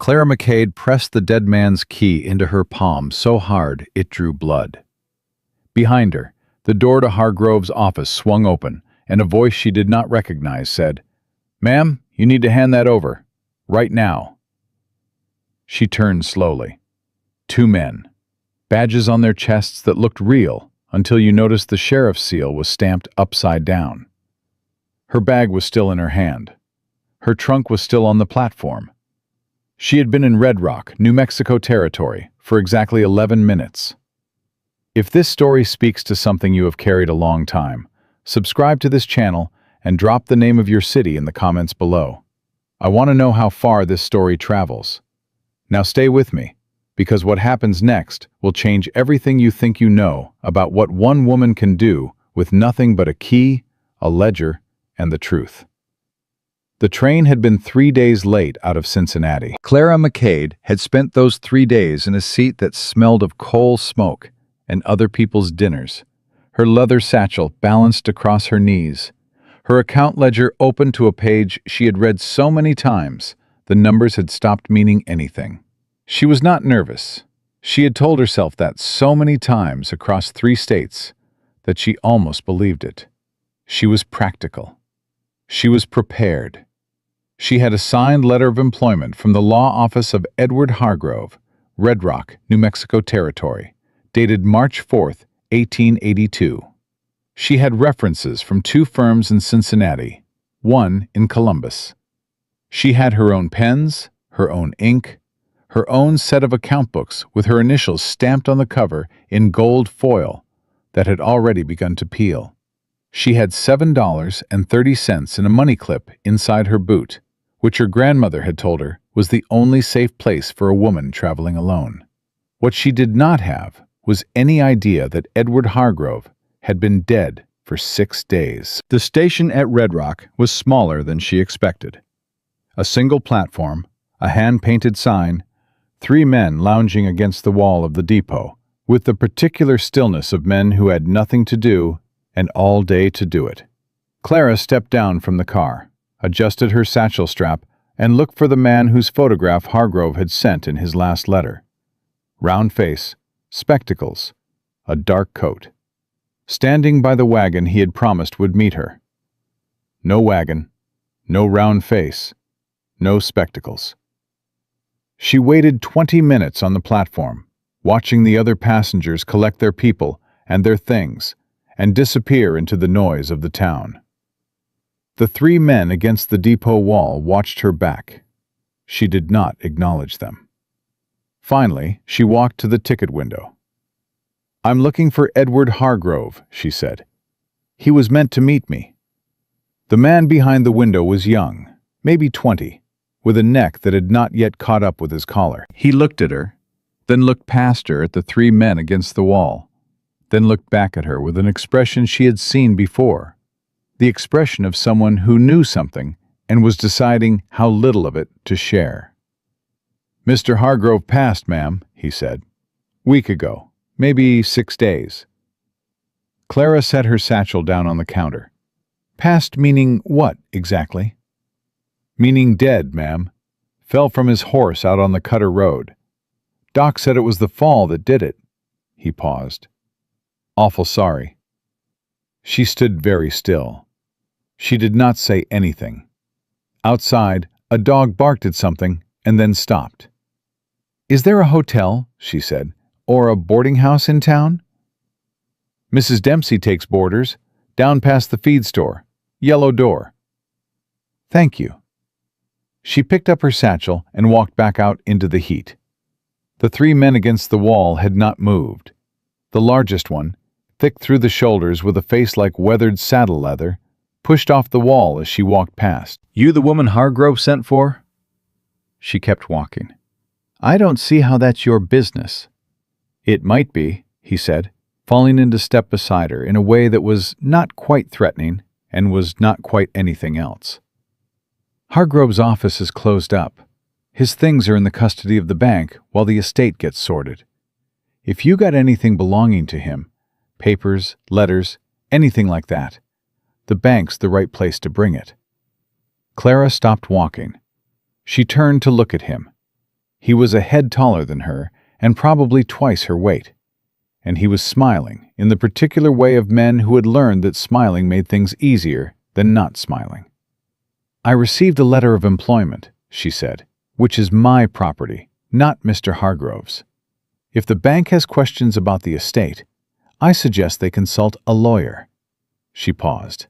Clara McCade pressed the dead man's key into her palm so hard it drew blood. Behind her, the door to Hargrove's office swung open, and a voice she did not recognize said, "Ma'am, you need to hand that over. Right now." She turned slowly. Two men, badges on their chests that looked real until you noticed the sheriff's seal was stamped upside down. Her bag was still in her hand. Her trunk was still on the platform. She had been in Red Rock, New Mexico territory, for exactly 11 minutes. If this story speaks to something you have carried a long time, subscribe to this channel and drop the name of your city in the comments below. I want to know how far this story travels. Now stay with me, because what happens next will change everything you think you know about what one woman can do with nothing but a key, a ledger, and the truth. The train had been 3 days late out of Cincinnati. Clara McCade had spent those 3 days in a seat that smelled of coal smoke and other people's dinners, her leather satchel balanced across her knees, her account ledger open to a page she had read so many times the numbers had stopped meaning anything. She was not nervous. She had told herself that so many times across 3 states that she almost believed it. She was practical. She was prepared. She had a signed letter of employment from the law office of Edward Hargrove, Red Rock, New Mexico territory, dated March 4th, 1882. She had references from 2 firms in Cincinnati, 1 in Columbus. She had her own pens, her own ink, her own set of account books with her initials stamped on the cover in gold foil that had already begun to peel. She had $7.30 in a money clip inside her boot, which her grandmother had told her was the only safe place for a woman traveling alone. What she did not have was any idea that Edward Hargrove had been dead for 6 days. The station at Red Rock was smaller than she expected. A single platform, a hand-painted sign, 3 men lounging against the wall of the depot, with the particular stillness of men who had nothing to do and all day to do it. Clara stepped down from the car, adjusted her satchel strap, and looked for the man whose photograph Hargrove had sent in his last letter. Round face, spectacles, a dark coat. Standing by the wagon he had promised would meet her. No wagon, no round face, no spectacles. She waited 20 minutes on the platform, watching the other passengers collect their people and their things and disappear into the noise of the town. The 3 men against the depot wall watched her back. She did not acknowledge them. Finally, she walked to the ticket window. "I'm looking for Edward Hargrove," she said. "He was meant to meet me." The man behind the window was young, maybe 20, with a neck that had not yet caught up with his collar. He looked at her, then looked past her at the 3 men against the wall, then looked back at her with an expression she had seen before, the expression of someone who knew something and was deciding how little of it to share. "Mr. Hargrove passed, ma'am," he said. "Week ago, maybe 6 days." Clara set her satchel down on the counter. "Passed meaning what, exactly?" "Meaning dead, ma'am. Fell from his horse out on the Cutter Road. Doc said it was the fall that did it." He paused. "Awful sorry." She stood very still. She did not say anything. Outside, a dog barked at something and then stopped. "Is there a hotel," she said, "or a boarding house in town?" "Mrs. Dempsey takes boarders, down past the feed store. Yellow door." "Thank you." She picked up her satchel and walked back out into the heat. The 3 men against the wall had not moved. The largest one, thick through the shoulders with a face like weathered saddle leather, pushed off the wall as she walked past. "You the woman Hargrove sent for?" She kept walking. "I don't see how that's your business." "It might be," he said, falling into step beside her in a way that was not quite threatening and was not quite anything else. "Hargrove's office is closed up. His things are in the custody of the bank while the estate gets sorted. If you got anything belonging to him, papers, letters, anything like that, the bank's the right place to bring it." Clara stopped walking. She turned to look at him. He was a head taller than her and probably twice her weight. And he was smiling in the particular way of men who had learned that smiling made things easier than not smiling. "I received a letter of employment," she said, "which is my property, not Mr. Hargrove's. If the bank has questions about the estate, I suggest they consult a lawyer." She paused,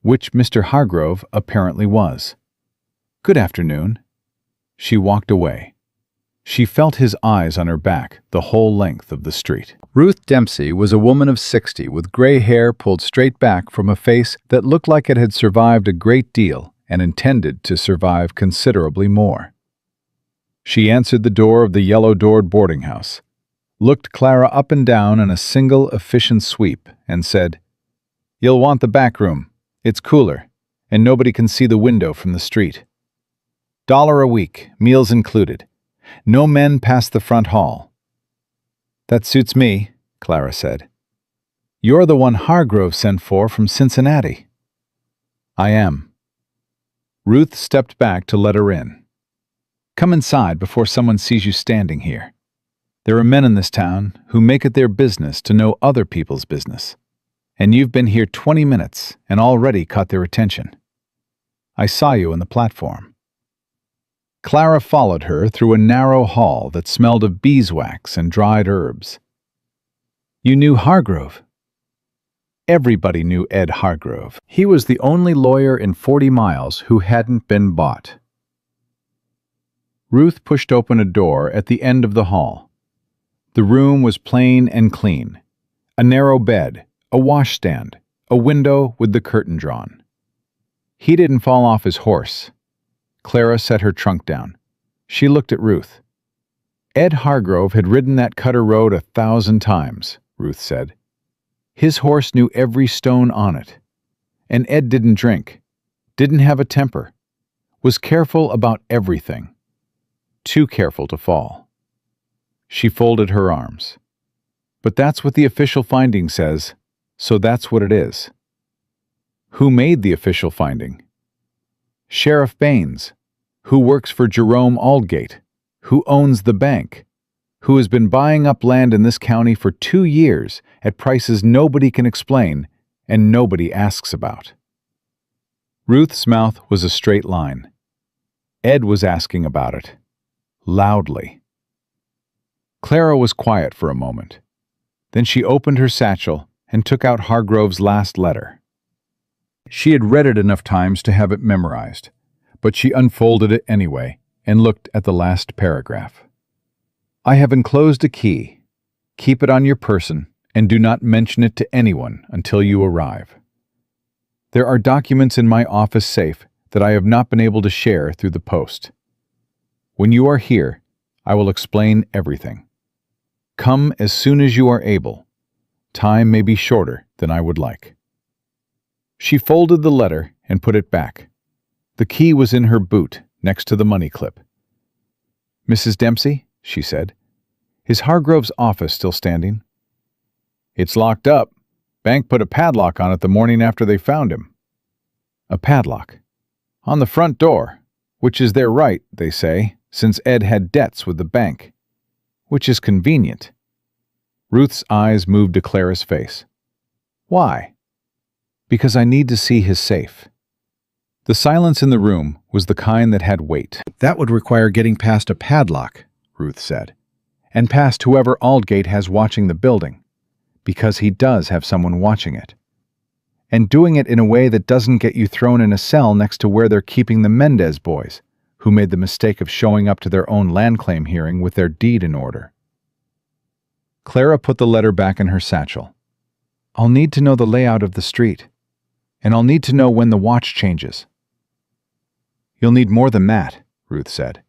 which Mr. Hargrove apparently was. "Good afternoon." She walked away. She felt his eyes on her back the whole length of the street. Ruth Dempsey was a woman of 60 with gray hair pulled straight back from a face that looked like it had survived a great deal and intended to survive considerably more. She answered the door of the yellow-doored boarding house, looked Clara up and down in a single efficient sweep, and said, "You'll want the back room. It's cooler, and nobody can see the window from the street. $1 a week, meals included. No men past the front hall." "That suits me," Clara said. "You're the one Hargrove sent for from Cincinnati." "I am." Ruth stepped back to let her in. "Come inside before someone sees you standing here. There are men in this town who make it their business to know other people's business. And you've been here 20 minutes and already caught their attention. I saw you on the platform." Clara followed her through a narrow hall that smelled of beeswax and dried herbs. "You knew Hargrove?" Everybody knew Ed Hargrove. He was the only lawyer in 40 miles who hadn't been bought. Ruth pushed open a door at the end of the hall. The room was plain and clean. A narrow bed, a washstand, a window with the curtain drawn. He didn't fall off his horse. Clara set her trunk down. She looked at Ruth. "Ed Hargrove had ridden that Cutter Road 1,000 times," Ruth said. "His horse knew every stone on it. And Ed didn't drink, didn't have a temper, was careful about everything. Too careful to fall." She folded her arms. "But that's what the official finding says, so that's what it is." "Who made the official finding?" "Sheriff Baines, who works for Jerome Aldgate, who owns the bank, who has been buying up land in this county for 2 years at prices nobody can explain and nobody asks about." Ruth's mouth was a straight line. Ed was asking about it. Loudly. Clara was quiet for a moment. Then she opened her satchel and took out Hargrove's last letter. She had read it enough times to have it memorized, but she unfolded it anyway and looked at the last paragraph. "I have enclosed a key. Keep it on your person and do not mention it to anyone until you arrive. There are documents in my office safe that I have not been able to share through the post. When you are here, I will explain everything. Come as soon as you are able. Time may be shorter than I would like." She folded the letter and put it back. The key was in her boot, next to the money clip. "Mrs. Dempsey," she said, "is Hargrove's office still standing?" "It's locked up. Bank put a padlock on it the morning after they found him." "A padlock?" "On the front door, which is their right, they say, since Ed had debts with the bank. Which is convenient." Ruth's eyes moved to Clara's face. "Why?" "Because I need to see his safe." The silence in the room was the kind that had weight. "That would require getting past a padlock," Ruth said, "and past whoever Aldgate has watching the building, because he does have someone watching it. And doing it in a way that doesn't get you thrown in a cell next to where they're keeping the Mendez boys, who made the mistake of showing up to their own land claim hearing with their deed in order." Clara put the letter back in her satchel. "I'll need to know the layout of the street, and I'll need to know when the watch changes." "You'll need more than that," Ruth said.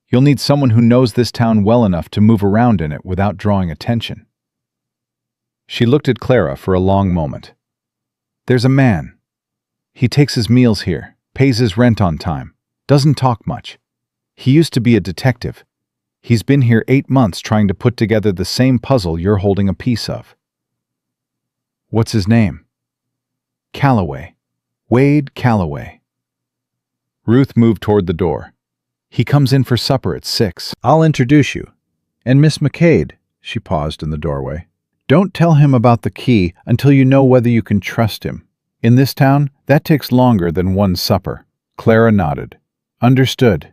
"You'll need someone who knows this town well enough to move around in it without drawing attention." She looked at Clara for a long moment. "There's a man. He takes his meals here, pays his rent on time, doesn't talk much. He used to be a detective. He's been here 8 months trying to put together the same puzzle you're holding a piece of." "What's his name?" "Calloway. Wade Calloway." Ruth moved toward the door. He comes in for supper at 6. I'll introduce you. And Miss McCade, she paused in the doorway. Don't tell him about the key until you know whether you can trust him. In this town, that takes longer than one supper. Clara nodded. Understood.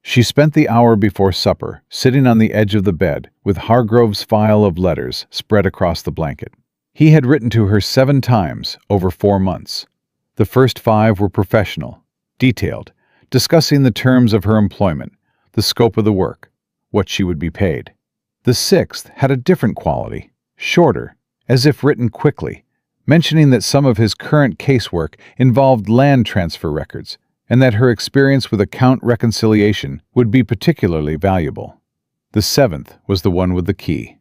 She spent the hour before supper, sitting on the edge of the bed, with Hargrove's file of letters spread across the blanket. He had written to her 7 times over 4 months. The first 5 were professional, detailed, discussing the terms of her employment, the scope of the work, what she would be paid. The 6th had a different quality, shorter, as if written quickly, mentioning that some of his current casework involved land transfer records, and that her experience with account reconciliation would be particularly valuable. The 7th was the one with the key.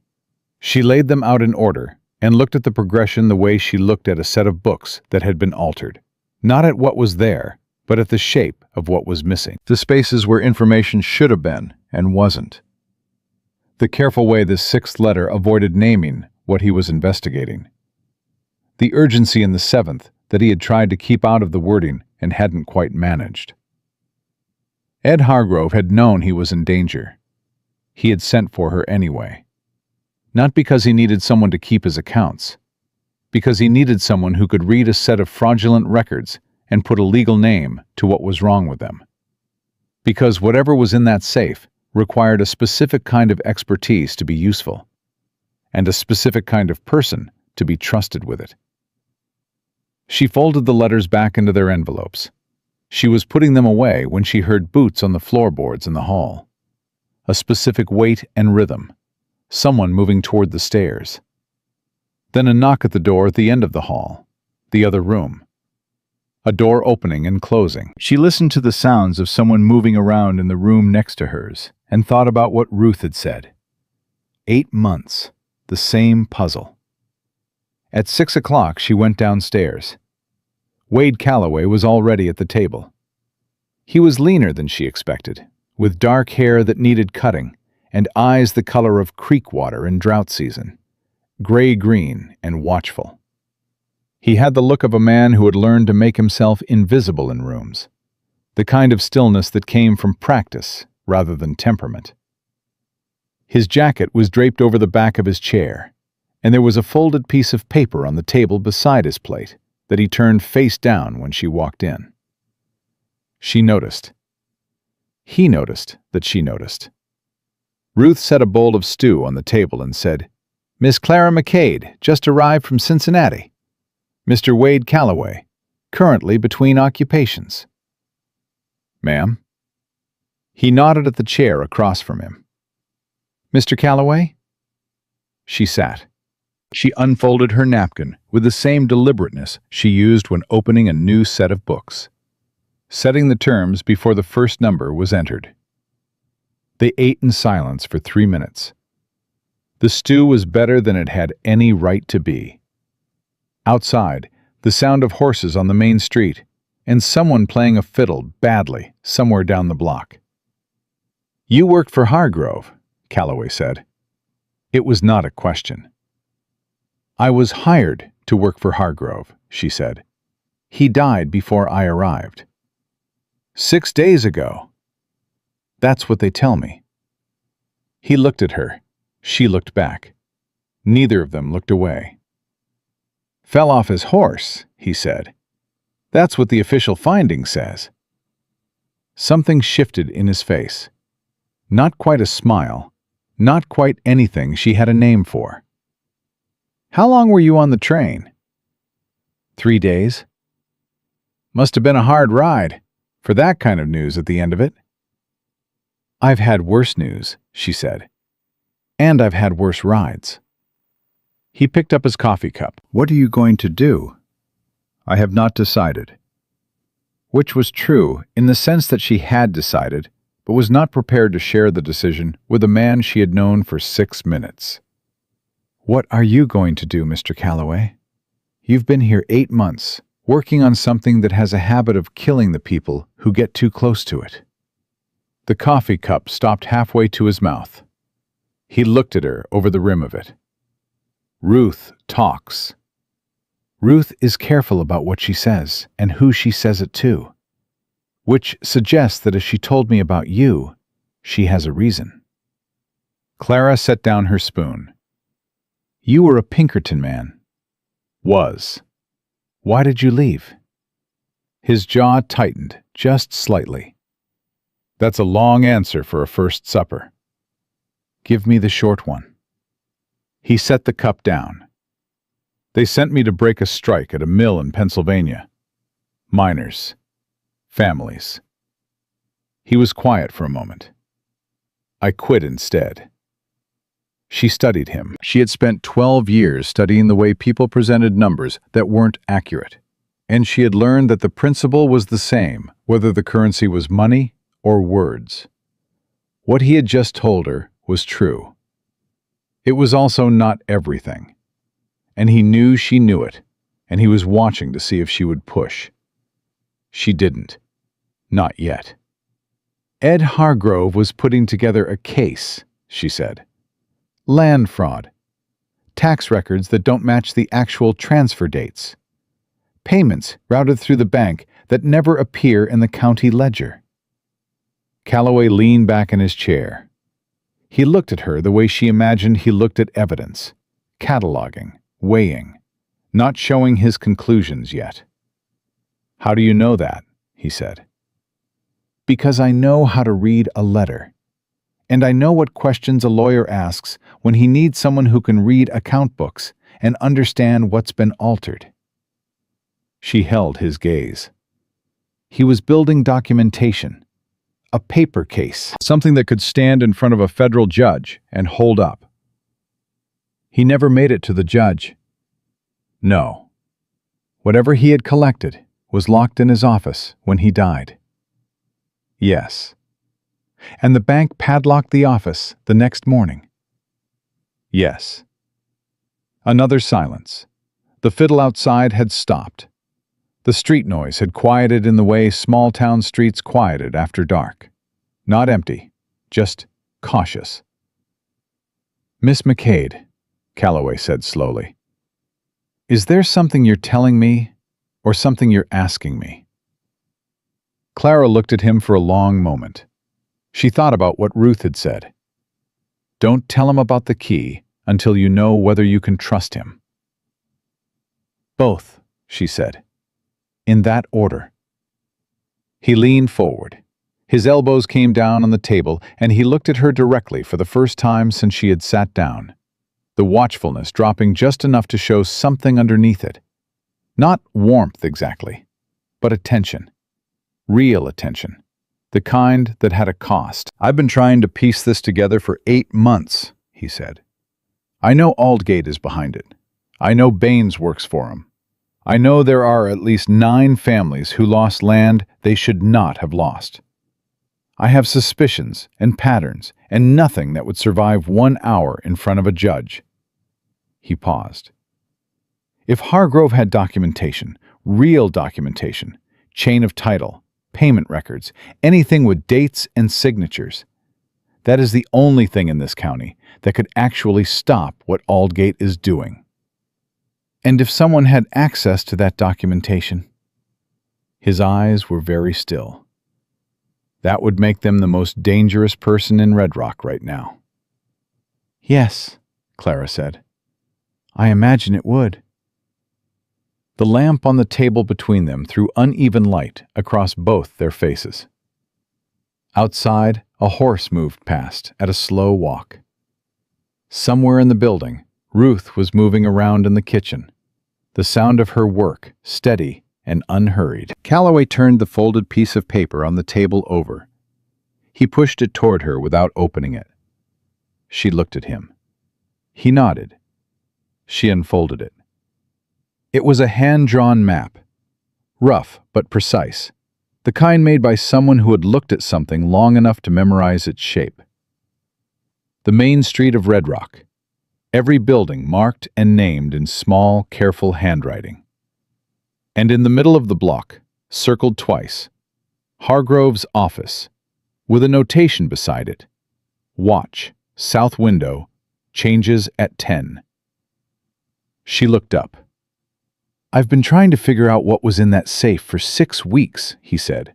She laid them out in order and looked at the progression the way she looked at a set of books that had been altered. Not at what was there, but at the shape of what was missing. The spaces where information should have been and wasn't. The careful way this 6th letter avoided naming what he was investigating. The urgency in the 7th that he had tried to keep out of the wording and hadn't quite managed. Ed Hargrove had known he was in danger. He had sent for her anyway. Not because he needed someone to keep his accounts, because he needed someone who could read a set of fraudulent records and put a legal name to what was wrong with them. Because whatever was in that safe required a specific kind of expertise to be useful, and a specific kind of person to be trusted with it. She folded the letters back into their envelopes. She was putting them away when she heard boots on the floorboards in the hall. A specific weight and rhythm. Someone moving toward the stairs. Then a knock at the door at the end of the hall, the other room. A door opening and closing. She listened to the sounds of someone moving around in the room next to hers and thought about what Ruth had said. 8 months. The same puzzle. At 6 o'clock, she went downstairs. Wade Calloway was already at the table. He was leaner than she expected, with dark hair that needed cutting and eyes the color of creek water in drought season, gray-green and watchful. He had the look of a man who had learned to make himself invisible in rooms, the kind of stillness that came from practice rather than temperament. His jacket was draped over the back of his chair, and there was a folded piece of paper on the table beside his plate that he turned face down when she walked in. She noticed. He noticed that she noticed. Ruth set a bowl of stew on the table and said, "Miss Clara McCade, just arrived from Cincinnati. Mr. Wade Calloway, currently between occupations." "Ma'am?" He nodded at the chair across from him. "Mr. Calloway?" She sat. She unfolded her napkin with the same deliberateness she used when opening a new set of books, setting the terms before the first number was entered. They ate in silence for 3 minutes. The stew was better than it had any right to be. Outside, the sound of horses on the main street, and someone playing a fiddle badly somewhere down the block. "You worked for Hargrove," Calloway said. It was not a question. "I was hired to work for Hargrove," she said. "He died before I arrived." 6 days ago. That's what they tell me. He looked at her. She looked back. Neither of them looked away. "Fell off his horse," he said. "That's what the official finding says." Something shifted in his face. Not quite a smile. Not quite anything she had a name for. "How long were you on the train?" 3 days. "Must have been a hard ride, for that kind of news at the end of it." "I've had worse news," she said. "And I've had worse rides." He picked up his coffee cup. "What are you going to do?" "I have not decided." Which was true in the sense that she had decided, but was not prepared to share the decision with a man she had known for 6 minutes. "What are you going to do, Mr. Calloway? You've been here 8 months, working on something that has a habit of killing the people who get too close to it." The coffee cup stopped halfway to his mouth. He looked at her over the rim of it. "Ruth talks. Ruth is careful about what she says and who she says it to. which suggests that if she told me about you, she has a reason. Clara set down her spoon. You were a Pinkerton man. Was. Why did you leave? His jaw tightened, just slightly. That's a long answer for a first supper. Give me the short one. He set the cup down. They sent me to break a strike at a mill in Pennsylvania. Miners. Families. He was quiet for a moment. I quit instead. She studied him. She had spent 12 years studying the way people presented numbers that weren't accurate. And she had learned that the principle was the same, whether the currency was money or words. What he had just told her was true. It was also not everything. And he knew she knew it, and he was watching to see if she would push. She didn't. Not yet. Ed Hargrove was putting together a case, she said. Land fraud. Tax records that don't match the actual transfer dates. Payments routed through the bank that never appear in the county ledger. Calloway leaned back in his chair. He looked at her the way she imagined he looked at evidence, cataloging, weighing, not showing his conclusions yet. How do you know that? He said. Because I know how to read a letter. And I know what questions a lawyer asks when he needs someone who can read account books and understand what's been altered. She held his gaze. He was building documentation, a paper case, something that could stand in front of a federal judge and hold up. He never made it to the judge. No. Whatever he had collected was locked in his office when he died. Yes. And the bank padlocked the office the next morning. Yes. Another silence. The fiddle outside had stopped. The street noise had quieted in the way small-town streets quieted after dark. Not empty, just cautious. Miss McCade, Calloway said slowly, is there something you're telling me or something you're asking me? Clara looked at him for a long moment. She thought about what Ruth had said. Don't tell him about the key until you know whether you can trust him. Both, she said. In that order. He leaned forward. His elbows came down on the table, and he looked at her directly for the first time since she had sat down, the watchfulness dropping just enough to show something underneath it. Not warmth exactly, but attention. Real attention. The kind that had a cost. I've been trying to piece this together for 8 months, he said. I know Aldgate is behind it. I know Baines works for him. I know there are at least 9 families who lost land they should not have lost. I have suspicions and patterns and nothing that would survive 1 hour in front of a judge. He paused. If Hargrove had documentation, real documentation, chain of title, payment records, anything with dates and signatures, that is the only thing in this county that could actually stop what Aldgate is doing. And if someone had access to that documentation, his eyes were very still. That would make them the most dangerous person in Red Rock right now. Yes, Clara said. I imagine it would. The lamp on the table between them threw uneven light across both their faces. Outside, a horse moved past at a slow walk. Somewhere in the building, Ruth was moving around in the kitchen, the sound of her work steady and unhurried. Calloway turned the folded piece of paper on the table over. He pushed it toward her without opening it. She looked at him. He nodded. She unfolded it. It was a hand-drawn map, rough but precise, the kind made by someone who had looked at something long enough to memorize its shape. The main street of Red Rock, every building marked and named in small, careful handwriting. And in the middle of the block, circled twice, Hargrove's office, with a notation beside it, Watch, south window, changes at 10. She looked up. I've been trying to figure out what was in that safe for 6 weeks, he said.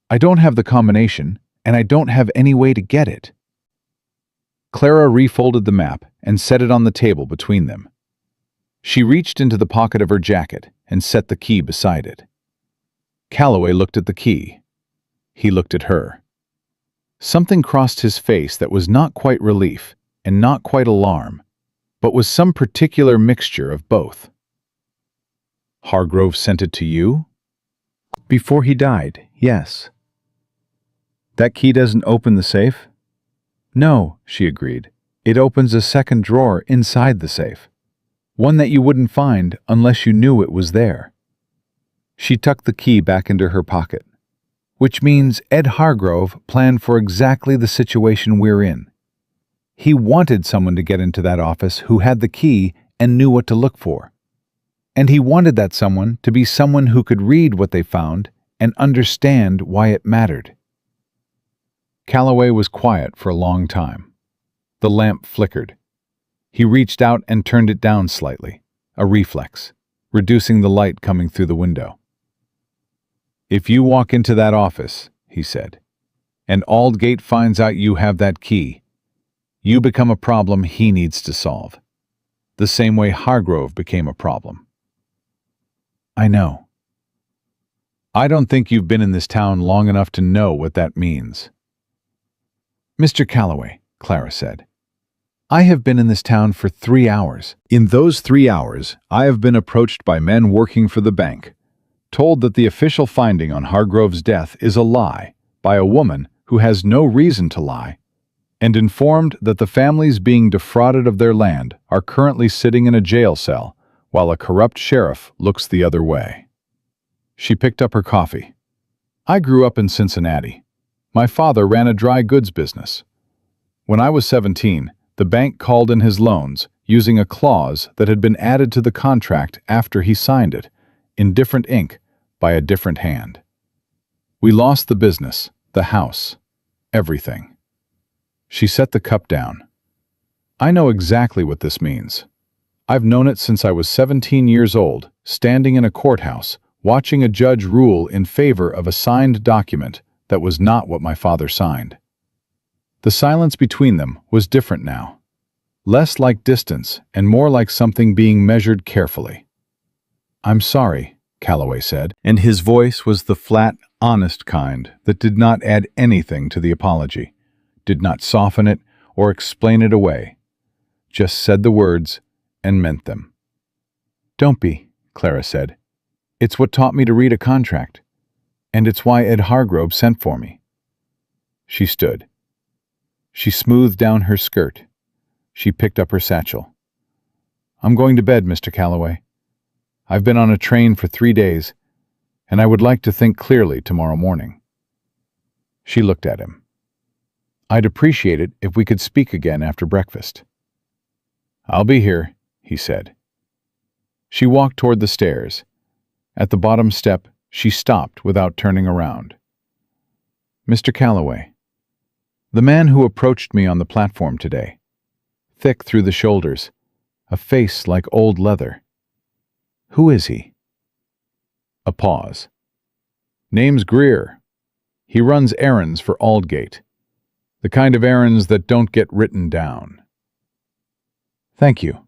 I don't have the combination, and I don't have any way to get it. Clara refolded the map and set it on the table between them. She reached into the pocket of her jacket and set the key beside it. Calloway looked at the key. He looked at her. Something crossed his face that was not quite relief and not quite alarm, but was some particular mixture of both. Hargrove sent it to you? Before he died, yes. That key doesn't open the safe? No, she agreed. It opens a second drawer inside the safe. One that you wouldn't find unless you knew it was there. She tucked the key back into her pocket. Which means Ed Hargrove planned for exactly the situation we're in. He wanted someone to get into that office who had the key and knew what to look for. And he wanted that someone to be someone who could read what they found and understand why it mattered. Calloway was quiet for a long time. The lamp flickered. He reached out and turned it down slightly, a reflex, reducing the light coming through the window. If you walk into that office, he said, and Aldgate finds out you have that key, you become a problem he needs to solve. The same way Hargrove became a problem. I know. I don't think you've been in this town long enough to know what that means. Mr. Calloway, Clara said, I have been in this town for 3 hours. In those 3 hours, I have been approached by men working for the bank, told that the official finding on Hargrove's death is a lie by a woman who has no reason to lie, and informed that the families being defrauded of their land are currently sitting in a jail cell while a corrupt sheriff looks the other way. She picked up her coffee. I grew up in Cincinnati. My father ran a dry goods business. When I was 17, the bank called in his loans using a clause that had been added to the contract after he signed it, in different ink, by a different hand. We lost the business, the house, everything. She set the cup down. I know exactly what this means. I've known it since I was 17 years old, standing in a courthouse, watching a judge rule in favor of a signed document that was not what my father signed. The silence between them was different now, less like distance and more like something being measured carefully. I'm sorry, Calloway said, and his voice was the flat, honest kind that did not add anything to the apology, did not soften it or explain it away, just said the words and meant them. Don't be, Clara said. It's what taught me to read a contract, and it's why Ed Hargrove sent for me. She stood. She smoothed down her skirt. She picked up her satchel. I'm going to bed, Mr. Calloway. I've been on a train for 3 days, and I would like to think clearly tomorrow morning. She looked at him. I'd appreciate it if we could speak again after breakfast. I'll be here, he said. She walked toward the stairs. At the bottom step, she stopped without turning around. Mr. Calloway, the man who approached me on the platform today, thick through the shoulders, a face like old leather. Who is he? A pause. Name's Greer. He runs errands for Aldgate, the kind of errands that don't get written down. Thank you.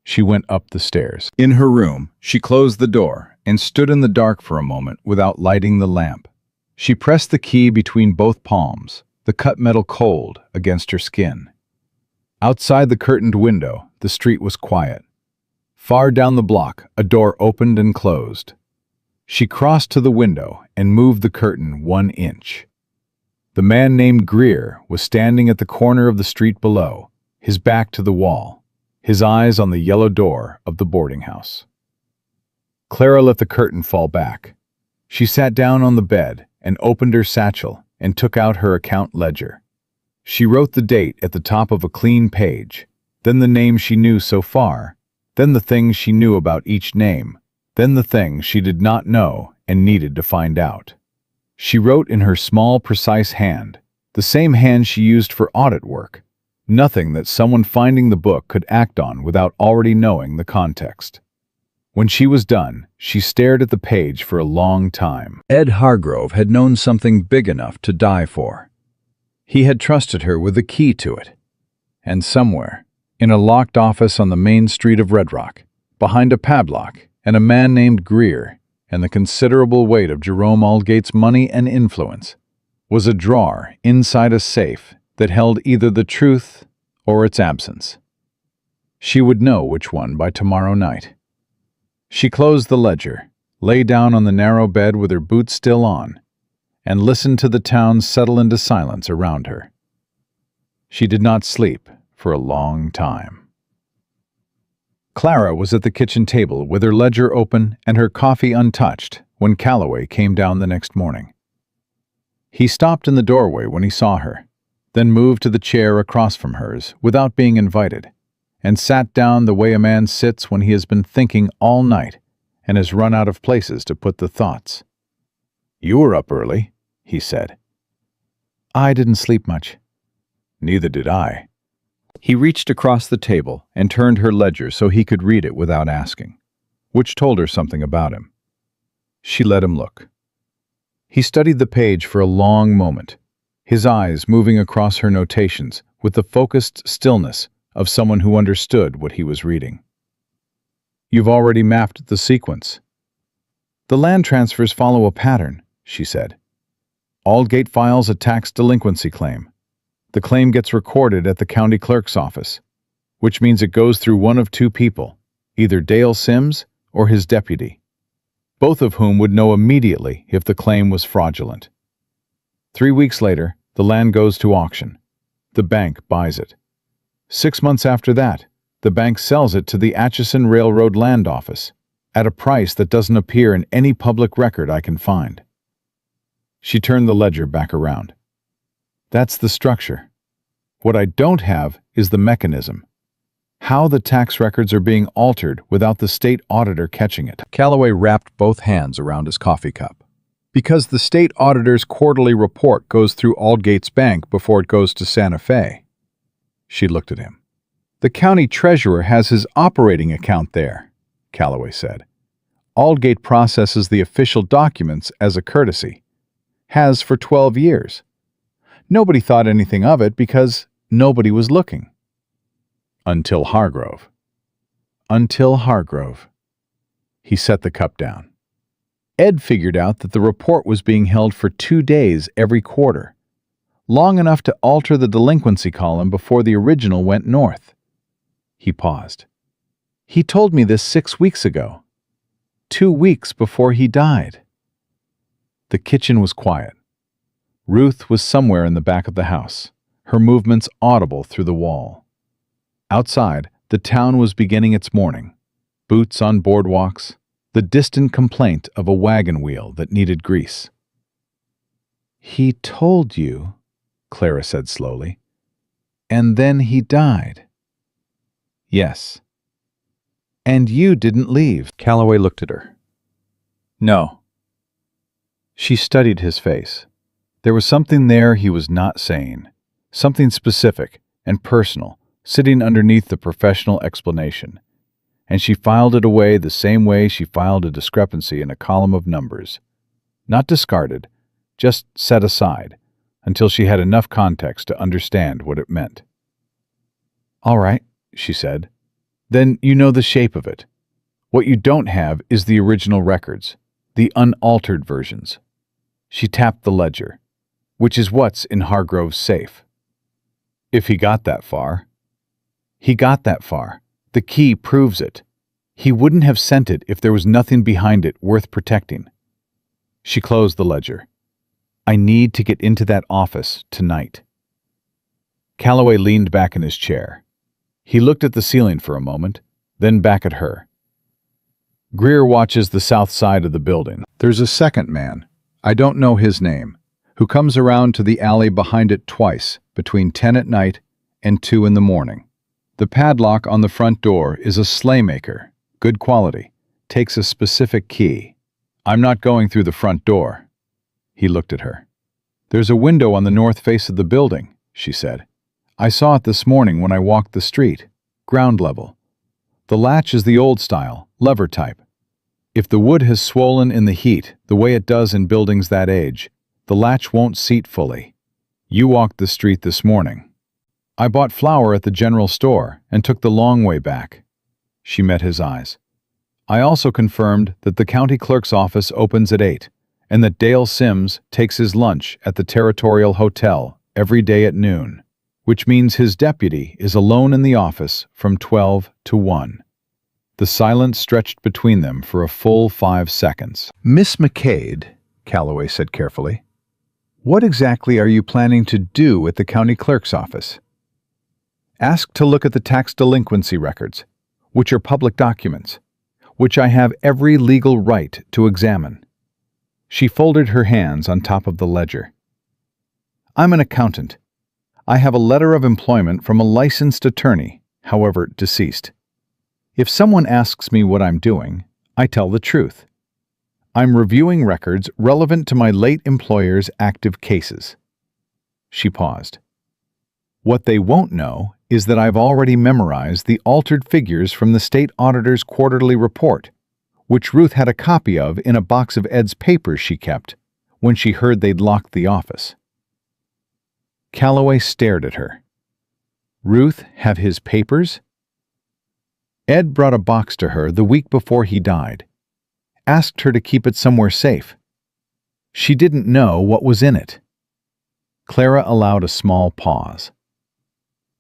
She went up the stairs. In her room, she closed the door and stood in the dark for a moment without lighting the lamp. She pressed the key between both palms, the cut metal cold against her skin. Outside the curtained window, the street was quiet. Far down the block, a door opened and closed. She crossed to the window and moved the curtain 1 inch. The man named Greer was standing at the corner of the street below, his back to the wall, his eyes on the yellow door of the boarding house. Clara let the curtain fall back. She sat down on the bed and opened her satchel and took out her account ledger. She wrote the date at the top of a clean page, then the name she knew so far, then the things she knew about each name, then the things she did not know and needed to find out. She wrote in her small, precise hand, the same hand she used for audit work, nothing that someone finding the book could act on without already knowing the context. When she was done, she stared at the page for a long time. Ed Hargrove had known something big enough to die for. He had trusted her with the key to it. And somewhere, in a locked office on the main street of Red Rock, behind a padlock and a man named Greer and the considerable weight of Jerome Aldgate's money and influence, was a drawer inside a safe that held either the truth or its absence. She would know which one by tomorrow night. She closed the ledger, lay down on the narrow bed with her boots still on, and listened to the town settle into silence around her. She did not sleep for a long time. Clara was at the kitchen table with her ledger open and her coffee untouched when Calloway came down the next morning. He stopped in the doorway when he saw her, then moved to the chair across from hers without being invited, and sat down the way a man sits when he has been thinking all night and has run out of places to put the thoughts. "You were up early," he said. "I didn't sleep much." "Neither did I." He reached across the table and turned her ledger so he could read it without asking, which told her something about him. She let him look. He studied the page for a long moment, his eyes moving across her notations with the focused stillness of someone who understood what he was reading. "You've already mapped the sequence." "The land transfers follow a pattern," she said. "Aldgate files a tax delinquency claim. The claim gets recorded at the county clerk's office, which means it goes through one of two people, either Dale Sims or his deputy, both of whom would know immediately if the claim was fraudulent. 3 weeks later, the land goes to auction. The bank buys it. 6 months after that, the bank sells it to the Atchison Railroad Land Office at a price that doesn't appear in any public record I can find." She turned the ledger back around. "That's the structure. What I don't have is the mechanism. How the tax records are being altered without the state auditor catching it." Calloway wrapped both hands around his coffee cup. "Because the state auditor's quarterly report goes through Aldgate's bank before it goes to Santa Fe." She looked at him. "The county treasurer has his operating account there," Calloway said. "Aldgate processes the official documents as a courtesy. Has for 12 years. Nobody thought anything of it because nobody was looking." Until Hargrove. Until Hargrove. He set the cup down. Ed figured out that the report was being held for 2 days every quarter, long enough to alter the delinquency column before the original went north. He paused. "He told me this 6 weeks ago. 2 weeks before he died." The kitchen was quiet. Ruth was somewhere in the back of the house, her movements audible through the wall. Outside, the town was beginning its morning. Boots on boardwalks, the distant complaint of a wagon wheel that needed grease. "He told you," Clara said slowly, "and then he died." "Yes." "And you didn't leave." Calloway looked at her. "No." She studied his face. There was something there he was not saying, something specific and personal, sitting underneath the professional explanation, and she filed it away the same way she filed a discrepancy in a column of numbers. Not discarded, just set aside, until she had enough context to understand what it meant. "All right," she said. "Then you know the shape of it. What you don't have is the original records, the unaltered versions." She tapped the ledger, "which is what's in Hargrove's safe." "If he got that far." "He got that far. The key proves it. He wouldn't have sent it if there was nothing behind it worth protecting." She closed the ledger. "I need to get into that office tonight." Calloway leaned back in his chair. He looked at the ceiling for a moment, then back at her. "Greer watches the south side of the building. There's a second man, I don't know his name, who comes around to the alley behind it twice, between 10 at night and 2 in the morning. The padlock on the front door is a Slaymaker, good quality, takes a specific key. I'm not going through the front door." He looked at her. "There's a window on the north face of the building," she said. "I saw it this morning when I walked the street, ground level. The latch is the old style, lever type. If the wood has swollen in the heat, the way it does in buildings that age, the latch won't seat fully. You walked the street this morning. I bought flour at the general store and took the long way back. She met his eyes. I also confirmed that the county clerk's office opens at 8, and that Dale Sims takes his lunch at the Territorial Hotel every day at noon, which means his deputy is alone in the office from 12 to 1. The silence stretched between them for a full 5 seconds. "Miss McCade," Calloway said carefully, "what exactly are you planning to do at the county clerk's office?" "Ask to look at the tax delinquency records, which are public documents, which I have every legal right to examine." She folded her hands on top of the ledger. "I'm an accountant. I have a letter of employment from a licensed attorney, however deceased. If someone asks me what I'm doing, I tell the truth. I'm reviewing records relevant to my late employer's active cases." She paused. "What they won't know is that I've already memorized the altered figures from the state auditor's quarterly report, which Ruth had a copy of in a box of Ed's papers she kept when she heard they'd locked the office." Calloway stared at her. "Ruth have his papers?" "Ed brought a box to her the week before he died. Asked her to keep it somewhere safe. She didn't know what was in it." Clara allowed a small pause.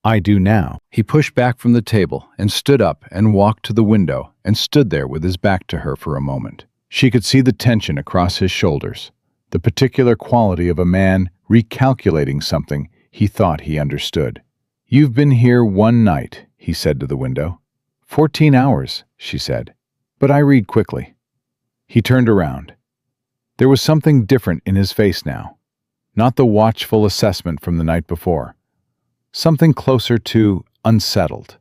"I do now." He pushed back from the table and stood up and walked to the window and stood there with his back to her for a moment. She could see the tension across his shoulders, the particular quality of a man recalculating something he thought he understood. "You've been here one night," he said to the window. 14 hours, she said. "But I read quickly." He turned around. There was something different in his face now. Not the watchful assessment from the night before. Something closer to unsettled.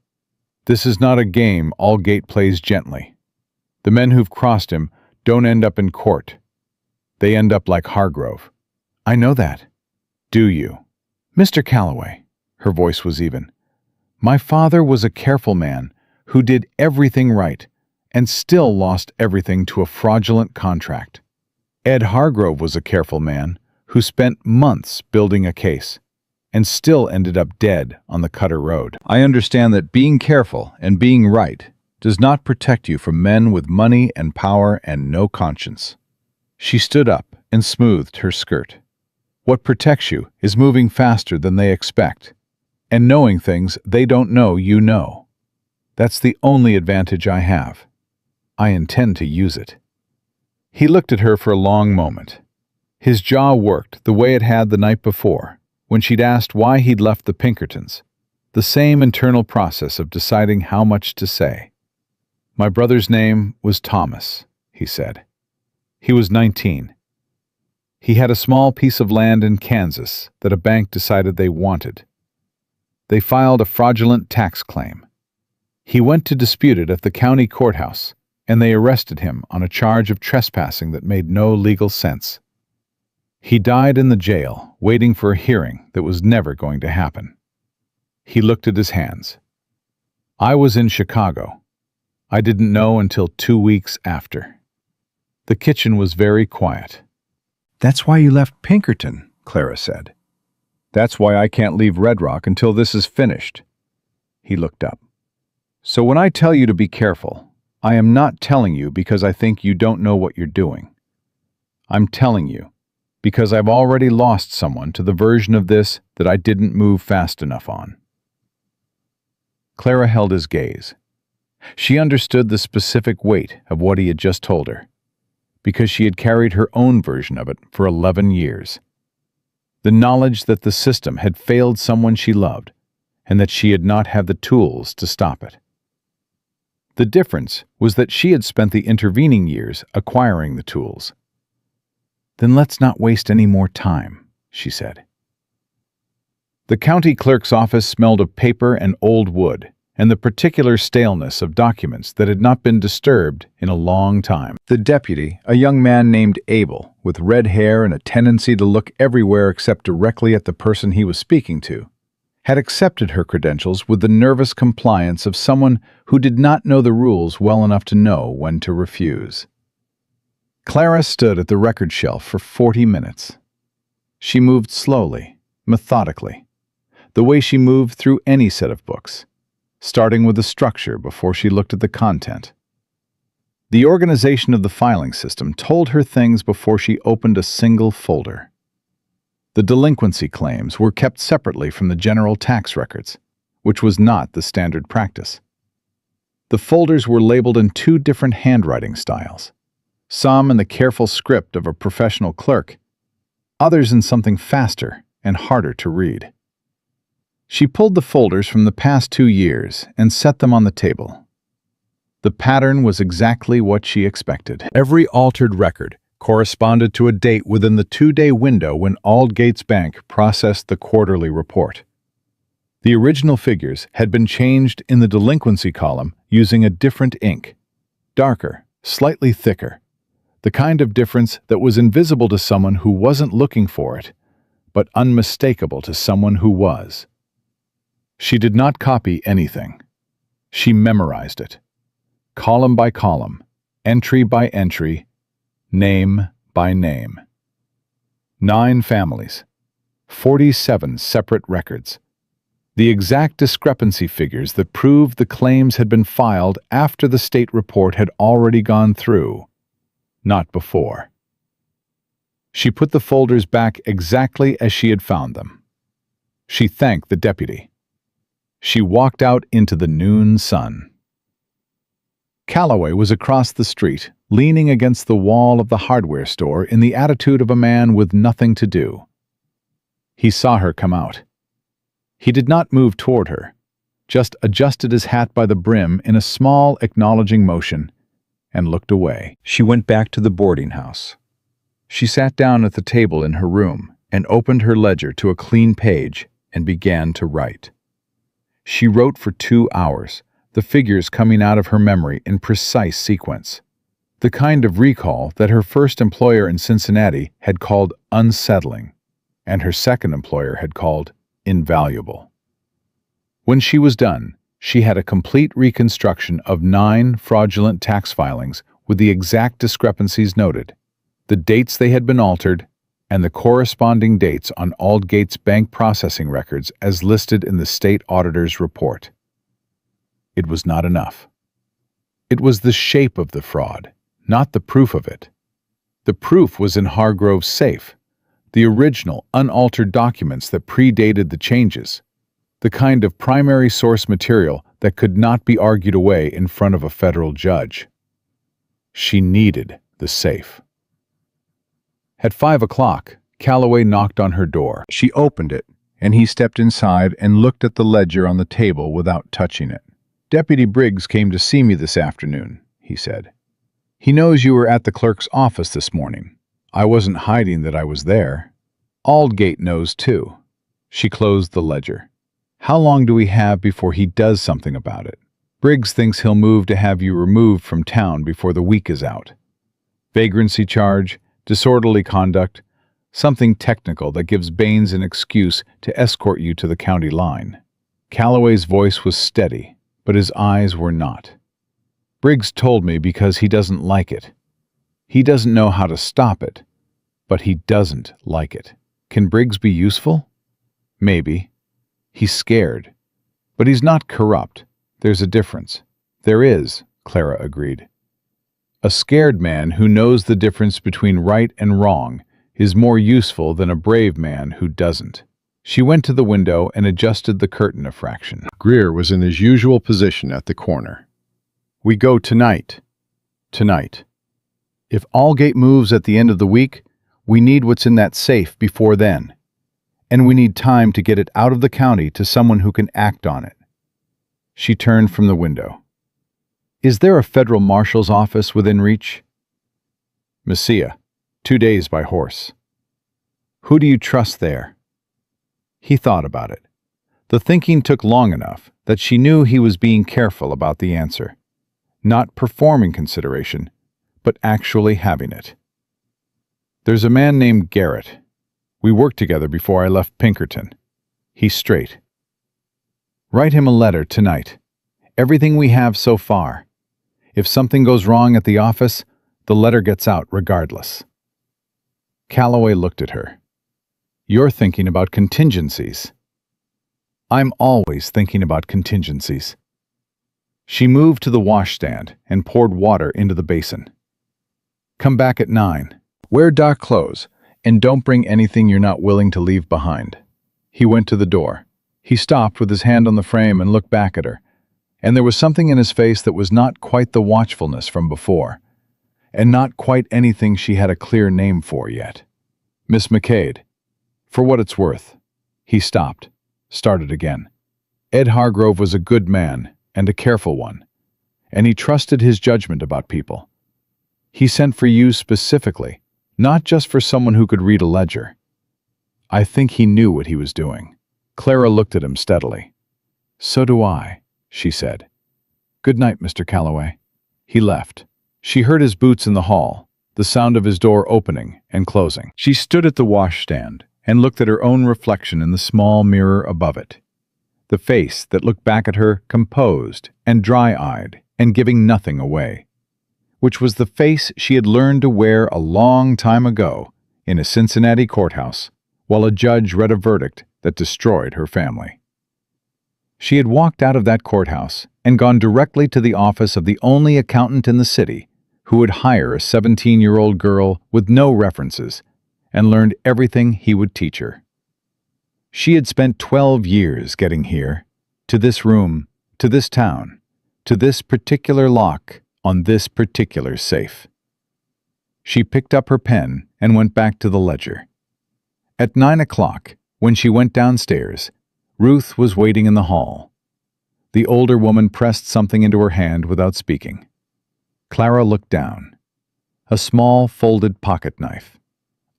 This is not a game Allgate plays gently. The men who've crossed him don't end up in court. They end up like Hargrove. "I know that." "Do you?" "Mr. Calloway," her voice was even, "my father was a careful man who did everything right and still lost everything to a fraudulent contract. Ed Hargrove was a careful man who spent months building a case and still ended up dead on the Cutter Road. I understand that being careful and being right does not protect you from men with money and power and no conscience." She stood up and smoothed her skirt. "What protects you is moving faster than they expect, and knowing things they don't know you know. That's the only advantage I have. I intend to use it." He looked at her for a long moment. His jaw worked the way it had the night before, when she'd asked why he'd left the Pinkertons, the same internal process of deciding how much to say. "My brother's name was Thomas," he said. "He was 19. He had a small piece of land in Kansas that a bank decided they wanted. They filed a fraudulent tax claim. He went to dispute it at the county courthouse, and they arrested him on a charge of trespassing that made no legal sense. He died in the jail, waiting for a hearing that was never going to happen." He looked at his hands. "I was in Chicago. I didn't know until 2 weeks after." The kitchen was very quiet. "That's why you left Pinkerton," Clara said. "That's why I can't leave Red Rock until this is finished." He looked up. "So when I tell you to be careful, I am not telling you because I think you don't know what you're doing. I'm telling you because I've already lost someone to the version of this that I didn't move fast enough on." Clara held his gaze. She understood the specific weight of what he had just told her, because she had carried her own version of it for 11 years. The knowledge that the system had failed someone she loved, and that she had not had the tools to stop it. The difference was that she had spent the intervening years acquiring the tools. "Then let's not waste any more time," she said. The county clerk's office smelled of paper and old wood, and the particular staleness of documents that had not been disturbed in a long time. The deputy, a young man named Abel, with red hair and a tendency to look everywhere except directly at the person he was speaking to, had accepted her credentials with the nervous compliance of someone who did not know the rules well enough to know when to refuse. Clara stood at the record shelf for 40 minutes. She moved slowly, methodically, the way she moved through any set of books, starting with the structure before she looked at the content. The organization of the filing system told her things before she opened a single folder. The delinquency claims were kept separately from the general tax records, which was not the standard practice. The folders were labeled in 2 different handwriting styles, some in the careful script of a professional clerk, others in something faster and harder to read. She pulled the folders from the past 2 years and set them on the table. The pattern was exactly what she expected. Every altered record corresponded to a date within the 2-day window when Aldgate's Bank processed the quarterly report. The original figures had been changed in the delinquency column using a different ink, darker, slightly thicker, the kind of difference that was invisible to someone who wasn't looking for it, but unmistakable to someone who was. She did not copy anything. She memorized it, column by column, entry by entry, name by name. 9 families, 47 separate records. The exact discrepancy figures that proved the claims had been filed after the state report had already gone through, not before. She put the folders back exactly as she had found them. She thanked the deputy. She walked out into the noon sun. Calloway was across the street, leaning against the wall of the hardware store in the attitude of a man with nothing to do. He saw her come out. He did not move toward her, just adjusted his hat by the brim in a small, acknowledging motion, and looked away. She went back to the boarding house. She sat down at the table in her room and opened her ledger to a clean page and began to write. She wrote for 2 hours, the figures coming out of her memory in precise sequence, the kind of recall that her first employer in Cincinnati had called unsettling, and her second employer had called invaluable. When she was done, she had a complete reconstruction of 9 fraudulent tax filings with the exact discrepancies noted, the dates they had been altered, and the corresponding dates on Aldgate's bank processing records as listed in the state auditor's report. It was not enough. It was the shape of the fraud, not the proof of it. The proof was in Hargrove's safe, the original, unaltered documents that predated the changes, the kind of primary source material that could not be argued away in front of a federal judge. She needed the safe. At 5 o'clock, Calloway knocked on her door. She opened it, and he stepped inside and looked at the ledger on the table without touching it. "Deputy Briggs came to see me this afternoon," he said. "He knows you were at the clerk's office this morning. I wasn't hiding that I was there. Aldgate knows, too." She closed the ledger. "How long do we have before he does something about it? Briggs thinks he'll move to have you removed from town before the week is out. Vagrancy charge, disorderly conduct, something technical that gives Baines an excuse to escort you to the county line." Calloway's voice was steady, but his eyes were not. "Briggs told me because he doesn't like it. He doesn't know how to stop it, but he doesn't like it. Can Briggs be useful? Maybe. He's scared. But he's not corrupt. There's a difference." "There is," Clara agreed. "A scared man who knows the difference between right and wrong is more useful than a brave man who doesn't." She went to the window and adjusted the curtain a fraction. Greer was in his usual position at the corner. "We go tonight. Tonight. If Aldgate moves at the end of the week, we need what's in that safe before then. And we need time to get it out of the county to someone who can act on it." She turned from the window. "Is there a federal marshal's office within reach?" "Messia, 2 days by horse." "Who do you trust there?" He thought about it. The thinking took long enough that she knew he was being careful about the answer. Not performing consideration, but actually having it. "There's a man named Garrett. We worked together before I left Pinkerton. He's straight. Write him a letter tonight. Everything we have so far. If something goes wrong at the office, the letter gets out regardless." Calloway looked at her. "You're thinking about contingencies." "I'm always thinking about contingencies." She moved to the washstand and poured water into the basin. "Come back at 9. Wear dark clothes, and don't bring anything you're not willing to leave behind." He went to the door. He stopped with his hand on the frame and looked back at her, and there was something in his face that was not quite the watchfulness from before, and not quite anything she had a clear name for yet. "Miss McCade, for what it's worth." He stopped, started again. Ed Hargrove was a good man and a careful one, and he trusted his judgment about people. He sent for you specifically, not just for someone who could read a ledger. I think he knew what he was doing. Clara looked at him steadily. "So do I," she said. "Good night, Mr. Calloway." He left. She heard his boots in the hall, the sound of his door opening and closing. She stood at the washstand and looked at her own reflection in the small mirror above it. The face that looked back at her composed and dry-eyed and giving nothing away, which was the face she had learned to wear a long time ago in a Cincinnati courthouse while a judge read a verdict that destroyed her family. She had walked out of that courthouse and gone directly to the office of the only accountant in the city who would hire a 17-year-old girl with no references and learned everything he would teach her. She had spent 12 years getting here, to this room, to this town, to this particular lock on this particular safe. She picked up her pen and went back to the ledger. At 9 o'clock, when she went downstairs, Ruth was waiting in the hall. The older woman pressed something into her hand without speaking. Clara looked down. A small folded pocket knife.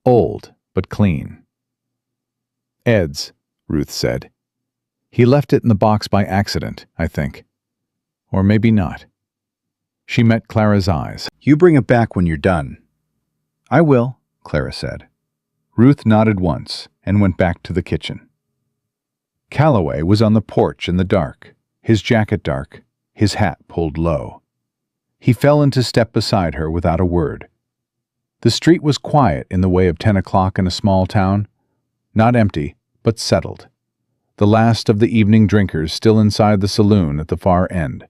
Old, but clean. "Ed's," Ruth said. "He left it in the box by accident, I think. Or maybe not." She met Clara's eyes. "You bring it back when you're done." "I will," Clara said. Ruth nodded once and went back to the kitchen. Calloway was on the porch in the dark, his jacket dark, his hat pulled low. He fell into step beside her without a word. The street was quiet in the way of 10 o'clock in a small town, not empty, but settled. The last of the evening drinkers still inside the saloon at the far end.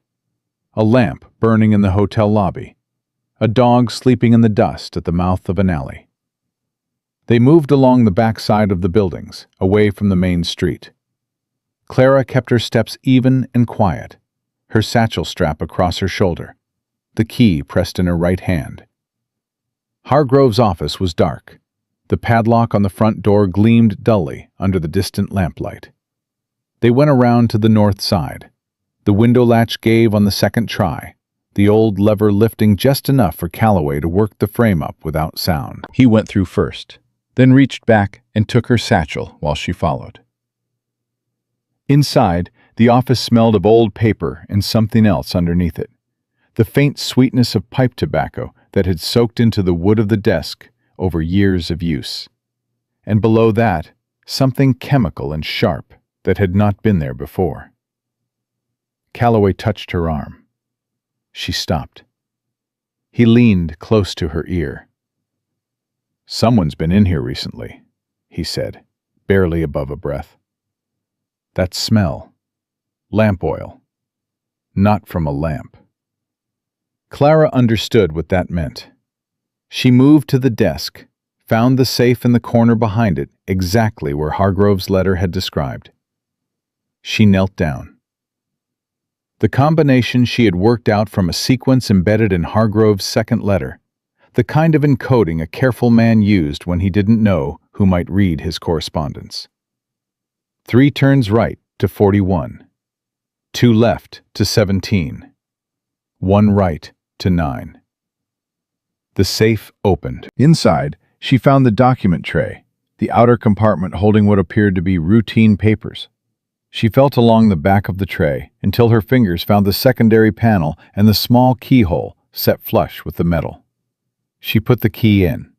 A lamp burning in the hotel lobby. A dog sleeping in the dust at the mouth of an alley. They moved along the back side of the buildings, away from the main street. Clara kept her steps even and quiet, her satchel strap across her shoulder, the key pressed in her right hand. Hargrove's office was dark. The padlock on the front door gleamed dully under the distant lamplight. They went around to the north side. The window latch gave on the second try, the old lever lifting just enough for Calloway to work the frame up without sound. He went through first, then reached back and took her satchel while she followed. Inside, the office smelled of old paper and something else underneath it. The faint sweetness of pipe tobacco that had soaked into the wood of the desk over years of use. And below that, something chemical and sharp that had not been there before. Calloway touched her arm. She stopped. He leaned close to her ear. "Someone's been in here recently," he said, barely above a breath. "That smell. Lamp oil. Not from a lamp." Clara understood what that meant. She moved to the desk, found the safe in the corner behind it, exactly where Hargrove's letter had described. She knelt down. The combination she had worked out from a sequence embedded in Hargrove's second letter, the kind of encoding a careful man used when he didn't know who might read his correspondence. 3 turns right to 41, 2 left to 17, 1 right to 9. The safe opened. Inside, she found the document tray, the outer compartment holding what appeared to be routine papers. She felt along the back of the tray until her fingers found the secondary panel and the small keyhole set flush with the metal. She put the key in.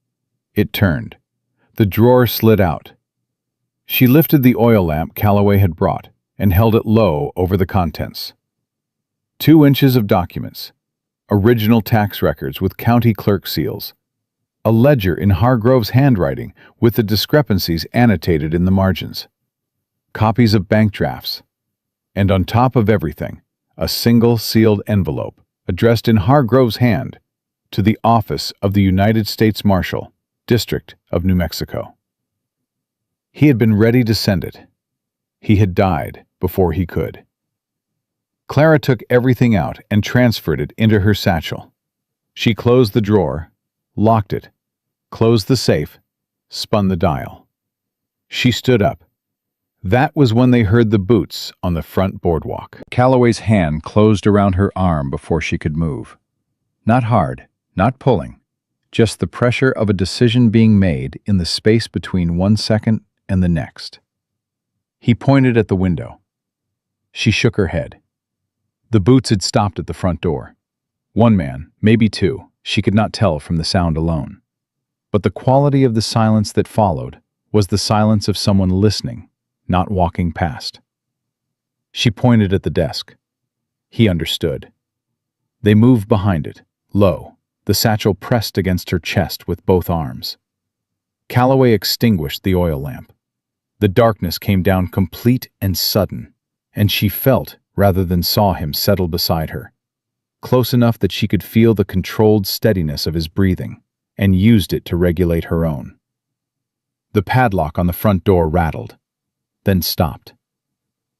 It turned. The drawer slid out. She lifted the oil lamp Calloway had brought, and held it low over the contents. 2 inches of documents, original tax records with county clerk seals, a ledger in Hargrove's handwriting with the discrepancies annotated in the margins, copies of bank drafts, and on top of everything, a single sealed envelope addressed in Hargrove's hand to the office of the United States Marshal, District of New Mexico. He had been ready to send it. He had died before he could. Clara took everything out and transferred it into her satchel. She closed the drawer, locked it, closed the safe, spun the dial. She stood up. That was when they heard the boots on the front boardwalk. Calloway's hand closed around her arm before she could move. Not hard, not pulling, just the pressure of a decision being made in the space between 1 second and the next. He pointed at the window. She shook her head. The boots had stopped at the front door. 1 man, maybe 2, she could not tell from the sound alone. But the quality of the silence that followed was the silence of someone listening, not walking past. She pointed at the desk. He understood. They moved behind it, low, the satchel pressed against her chest with both arms. Calloway extinguished the oil lamp. The darkness came down complete and sudden, and she felt rather than saw him settle beside her, close enough that she could feel the controlled steadiness of his breathing, and used it to regulate her own. The padlock on the front door rattled, then stopped.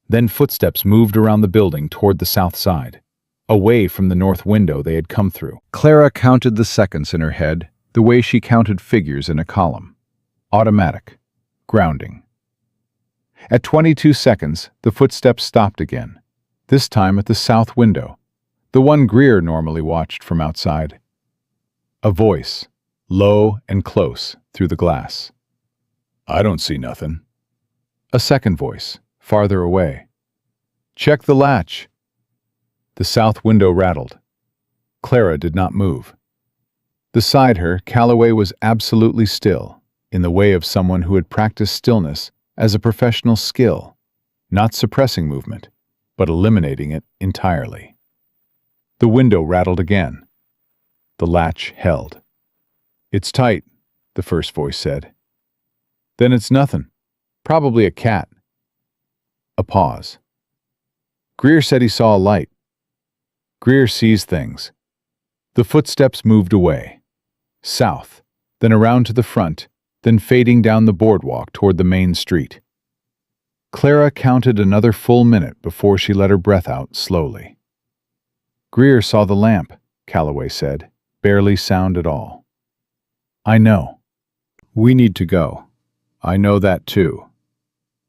Then footsteps moved around the building toward the south side, away from the north window they had come through. Clara counted the seconds in her head the way she counted figures in a column. Automatic. Grounding. At 22 seconds, the footsteps stopped again, this time at the south window, the one Greer normally watched from outside. A voice, low and close, through the glass. "I don't see nothing." A second voice, farther away. "Check the latch." The south window rattled. Clara did not move. Beside her, Calloway was absolutely still, in the way of someone who had practiced stillness as a professional skill, not suppressing movement, but eliminating it entirely. The window rattled again. The latch held. "It's tight," the first voice said. "Then it's nothing. Probably a cat." A pause. "Greer said he saw a light." Greer sees things. The footsteps moved away. South, then around to the front, then fading down the boardwalk toward the main street. Clara counted another full minute before she let her breath out slowly. "Greer saw the lamp," Calloway said, barely sound at all. "I know. We need to go. I know that too."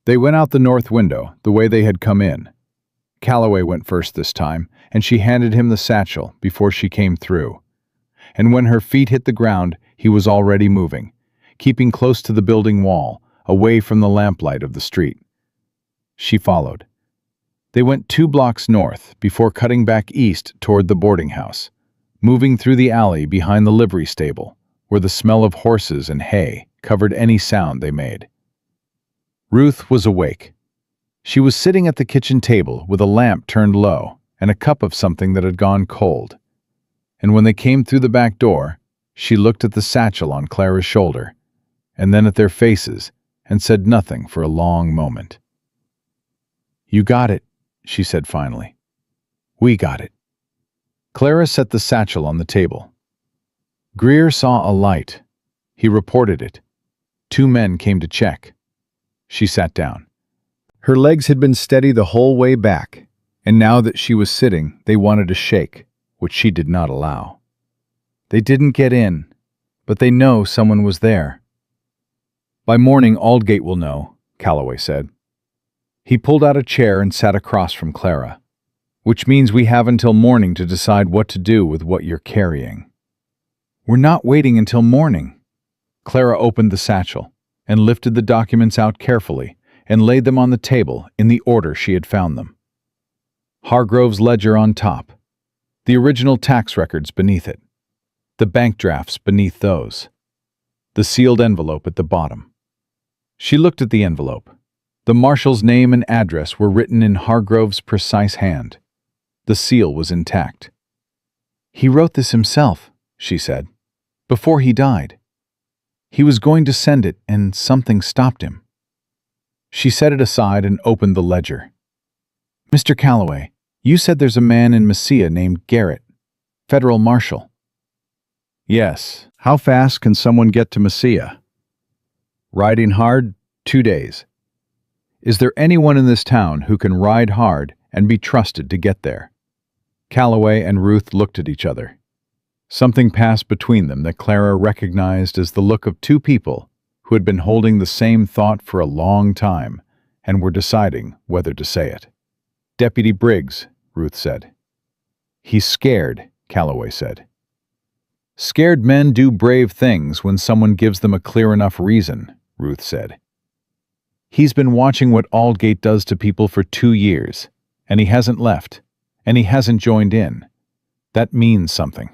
They went out the north window, the way they had come in. Calloway went first this time, and she handed him the satchel before she came through. And when her feet hit the ground, he was already moving, keeping close to the building wall, away from the lamplight of the street. She followed. They went 2 blocks north before cutting back east toward the boarding house, moving through the alley behind the livery stable, where the smell of horses and hay covered any sound they made. Ruth was awake. She was sitting at the kitchen table with a lamp turned low and a cup of something that had gone cold. And when they came through the back door, she looked at the satchel on Clara's shoulder, and then at their faces, and said nothing for a long moment. "You got it," she said finally. "We got it." Clara set the satchel on the table. Greer saw a light. He reported it. 2 men came to check. She sat down. Her legs had been steady the whole way back, and now that she was sitting, they wanted to shake, which she did not allow. They didn't get in, but they know someone was there. "By morning, Aldgate will know," Calloway said. He pulled out a chair and sat across from Clara. "Which means we have until morning to decide what to do with what you're carrying." "We're not waiting until morning." Clara opened the satchel and lifted the documents out carefully and laid them on the table in the order she had found them. Hargrove's ledger on top, the original tax records beneath it, the bank drafts beneath those, the sealed envelope at the bottom. She looked at the envelope. The marshal's name and address were written in Hargrove's precise hand. The seal was intact. "He wrote this himself," she said, "before he died. He was going to send it, and something stopped him." She set it aside and opened the ledger. "Mr. Calloway, you said there's a man in Mesilla named Garrett, federal marshal." "Yes. How fast can someone get to Mesilla?" "Riding hard, 2 days. Is there anyone in this town who can ride hard and be trusted to get there?" Calloway and Ruth looked at each other. Something passed between them that Clara recognized as the look of two people who had been holding the same thought for a long time and were deciding whether to say it. "Deputy Briggs," Ruth said. "He's scared," Calloway said. "Scared men do brave things when someone gives them a clear enough reason," Ruth said. "He's been watching what Aldgate does to people for 2 years, and he hasn't left, and he hasn't joined in. That means something."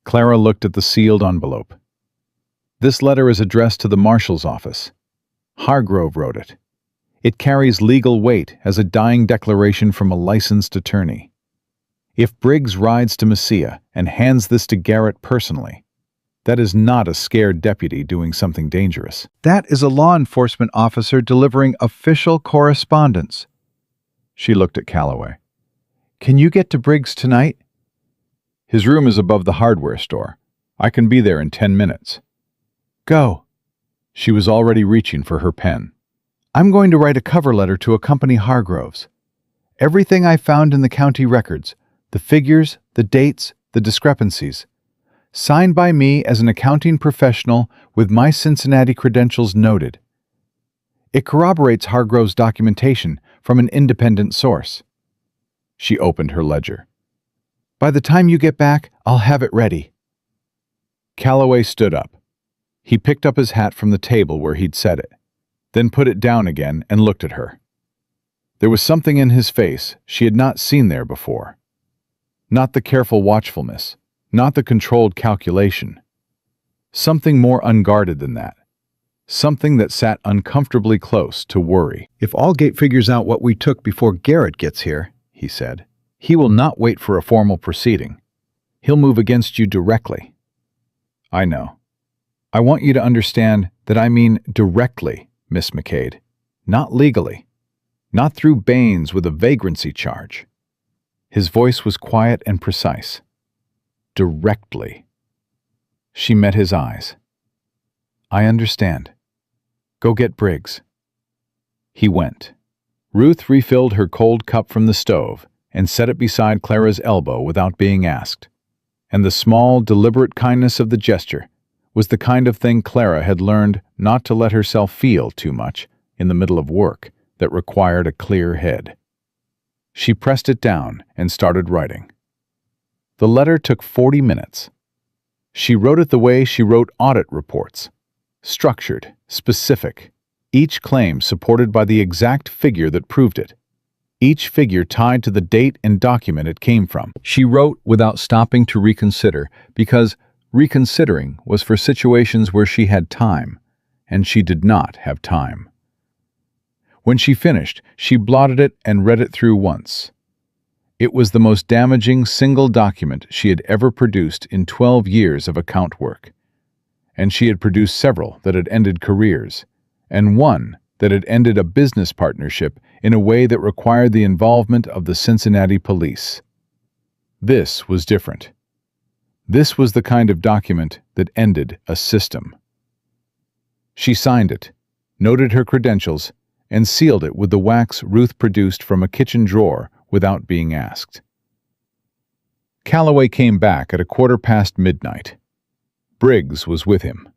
Clara looked at the sealed envelope. "This letter is addressed to the marshal's office. Hargrove wrote it. It carries legal weight as a dying declaration from a licensed attorney. If Briggs rides to Mesilla and hands this to Garrett personally, that is not a scared deputy doing something dangerous. That is a law enforcement officer delivering official correspondence." She looked at Calloway. "Can you get to Briggs tonight?" "His room is above the hardware store. I can be there in 10 minutes. "Go." She was already reaching for her pen. "I'm going to write a cover letter to accompany Hargrove's. Everything I found in the county records, the figures, the dates, the discrepancies, signed by me as an accounting professional with my Cincinnati credentials noted. It corroborates Hargrove's documentation from an independent source." She opened her ledger. "By the time you get back, I'll have it ready." Calloway stood up. He picked up his hat from the table where he'd set it, then put it down again and looked at her. There was something in his face she had not seen there before. Not the careful watchfulness, not the controlled calculation. Something more unguarded than that. Something that sat uncomfortably close to worry. "If Aldgate figures out what we took before Garrett gets here," he said, "he will not wait for a formal proceeding. He'll move against you directly." "I know. I want you to understand that I mean directly, Miss McCade, not legally, not through Baines with a vagrancy charge." His voice was quiet and precise. "Directly." She met his eyes. "I understand. Go get Briggs." He went. Ruth refilled her cold cup from the stove and set it beside Clara's elbow without being asked. And the small, deliberate kindness of the gesture was the kind of thing Clara had learned not to let herself feel too much in the middle of work that required a clear head. She pressed it down and started writing. The letter took 40 minutes. She wrote it the way she wrote audit reports. Structured, specific, each claim supported by the exact figure that proved it. Each figure tied to the date and document it came from. She wrote without stopping to reconsider, because reconsidering was for situations where she had time, and she did not have time. When she finished, she blotted it and read it through once. It was the most damaging single document she had ever produced in 12 years of account work. And she had produced several that had ended careers, and one that had ended a business partnership in a way that required the involvement of the Cincinnati police. This was different. This was the kind of document that ended a system. She signed it, noted her credentials, and sealed it with the wax Ruth produced from a kitchen drawer without being asked. Calloway came back at midnight. Briggs was with him.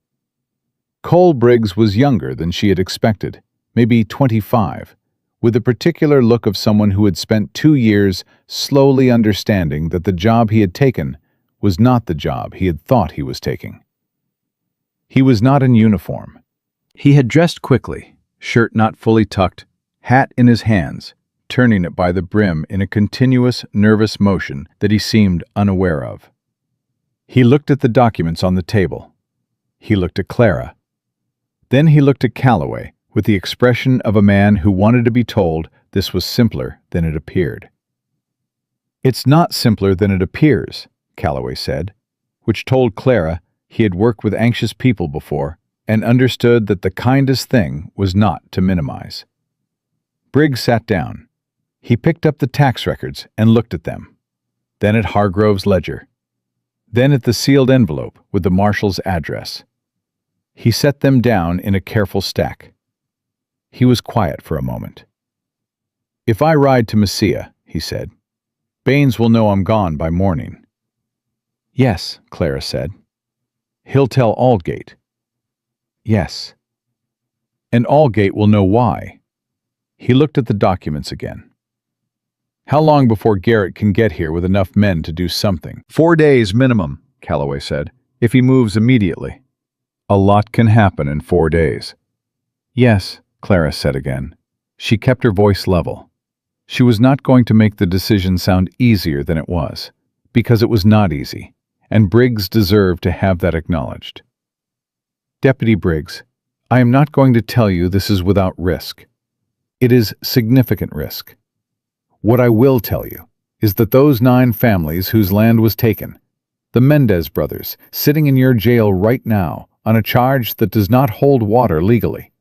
Cole Briggs was younger than she had expected, maybe 25, with a particular look of someone who had spent 2 years slowly understanding that the job he had taken was not the job he had thought he was taking. He was not in uniform. He had dressed quickly, shirt not fully tucked, hat in his hands, turning it by the brim in a continuous, nervous motion that he seemed unaware of. He looked at the documents on the table. He looked at Clara. Then he looked at Calloway with the expression of a man who wanted to be told this was simpler than it appeared. "It's not simpler than it appears," Calloway said, which told Clara he had worked with anxious people before and understood that the kindest thing was not to minimize. Briggs sat down. He picked up the tax records and looked at them, then at Hargrove's ledger, then at the sealed envelope with the marshal's address. He set them down in a careful stack. He was quiet for a moment. "If I ride to Messia," he said, "Baines will know I'm gone by morning." "Yes," Clara said. "He'll tell Aldgate." "Yes." "And Aldgate will know why." He looked at the documents again. "How long before Garrett can get here with enough men to do something?" "4 days minimum," Calloway said, "if he moves immediately." "A lot can happen in 4 days." "Yes," Clara said again. She kept her voice level. She was not going to make the decision sound easier than it was, because it was not easy, and Briggs deserved to have that acknowledged. "Deputy Briggs, I am not going to tell you this is without risk. It is significant risk. What I will tell you is that those 9 families whose land was taken, the Mendez brothers, sitting in your jail right now on a charge that does not hold water legally,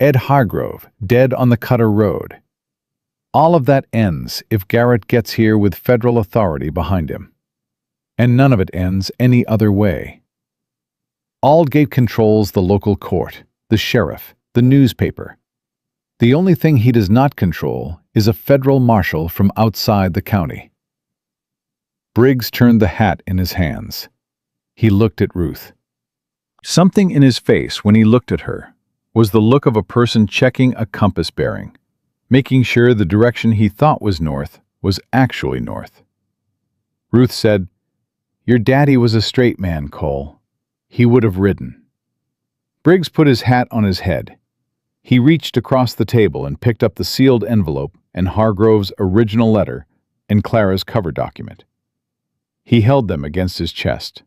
Ed Hargrove, dead on the Cutter Road. All of that ends if Garrett gets here with federal authority behind him. And none of it ends any other way. Aldgate controls the local court, the sheriff, the newspaper. The only thing he does not control is a federal marshal from outside the county." Briggs turned the hat in his hands. He looked at Ruth. Something in his face when he looked at her was the look of a person checking a compass bearing, making sure the direction he thought was north was actually north. Ruth said, "Your daddy was a straight man, Cole. He would have ridden." Briggs put his hat on his head. He reached across the table and picked up the sealed envelope and Hargrove's original letter and Clara's cover document. He held them against his chest.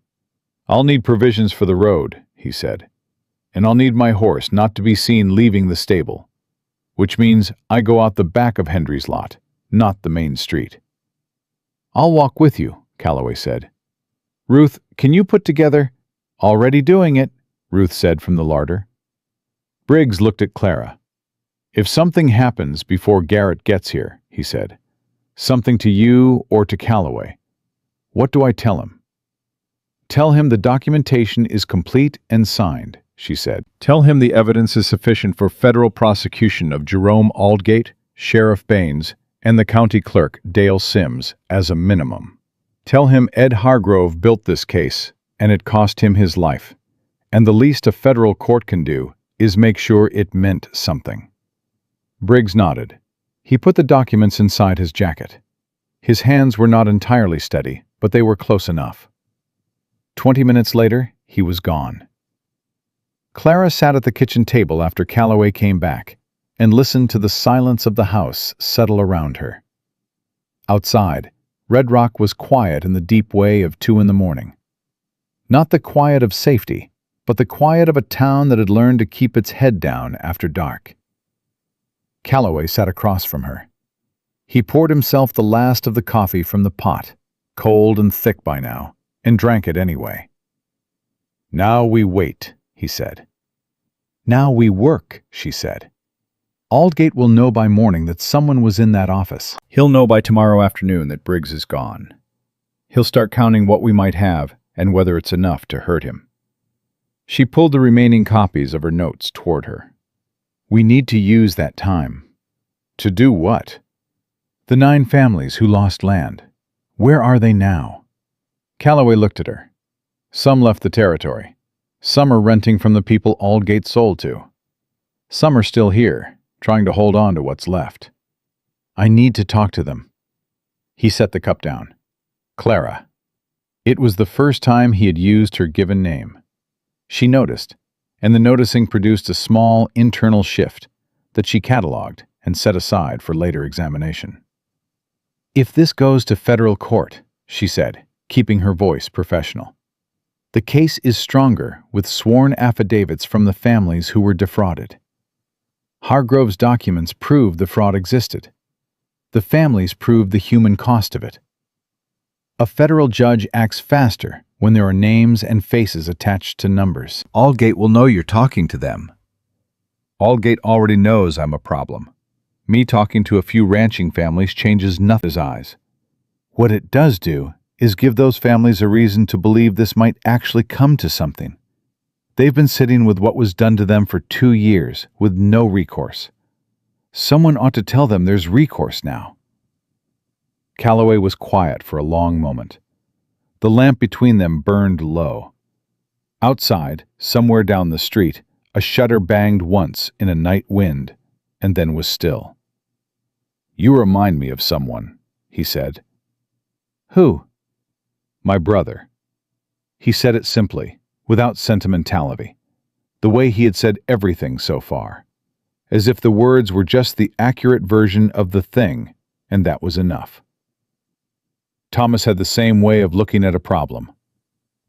"I'll need provisions for the road," he said, "and I'll need my horse not to be seen leaving the stable, which means I go out the back of Hendry's lot, not the main street." "I'll walk with you," Calloway said. "Ruth, can you put together—" "Already doing it," Ruth said from the larder. Briggs looked at Clara. "If something happens before Garrett gets here," he said, "something to you or to Calloway, what do I tell him?" "Tell him the documentation is complete and signed," she said. "Tell him the evidence is sufficient for federal prosecution of Jerome Aldgate, Sheriff Baines, and the county clerk, Dale Sims, as a minimum. Tell him Ed Hargrove built this case, and it cost him his life, and the least a federal court can do is make sure it meant something." Briggs nodded. He put the documents inside his jacket. His hands were not entirely steady, but they were close enough. 20 minutes later, he was gone. Clara sat at the kitchen table after Calloway came back and listened to the silence of the house settle around her. Outside, Red Rock was quiet in the deep way of 2 in the morning. Not the quiet of safety, but the quiet of a town that had learned to keep its head down after dark. Calloway sat across from her. He poured himself the last of the coffee from the pot, cold and thick by now, and drank it anyway. "Now we wait," he said. "Now we work," she said. "Aldgate will know by morning that someone was in that office. He'll know by tomorrow afternoon that Briggs is gone. He'll start counting what we might have and whether it's enough to hurt him." She pulled the remaining copies of her notes toward her. "We need to use that time." "To do what?" "The 9 families who lost land. Where are they now?" Calloway looked at her. "Some left the territory. Some are renting from the people Aldgate sold to. Some are still here, trying to hold on to what's left. I need to talk to them." He set the cup down. "Clara." It was the first time he had used her given name. She noticed, and the noticing produced a small internal shift that she catalogued and set aside for later examination. "If this goes to federal court," she said, keeping her voice professional, "the case is stronger with sworn affidavits from the families who were defrauded. Hargrove's documents proved the fraud existed. The families proved the human cost of it. A federal judge acts faster when there are names and faces attached to numbers. Aldgate will know you're talking to them. Aldgate already knows I'm a problem. Me talking to a few ranching families changes nothing in his eyes. What it does do is give those families a reason to believe this might actually come to something. They've been sitting with what was done to them for 2 years with no recourse. Someone ought to tell them there's recourse now. Calloway was quiet for a long moment. The lamp between them burned low. Outside, somewhere down the street, a shutter banged once in a night wind, and then was still. "You remind me of someone," he said. "Who?" "My brother." He said it simply, without sentimentality, the way he had said everything so far, as if the words were just the accurate version of the thing, and that was enough. Thomas had the same way of looking at a problem,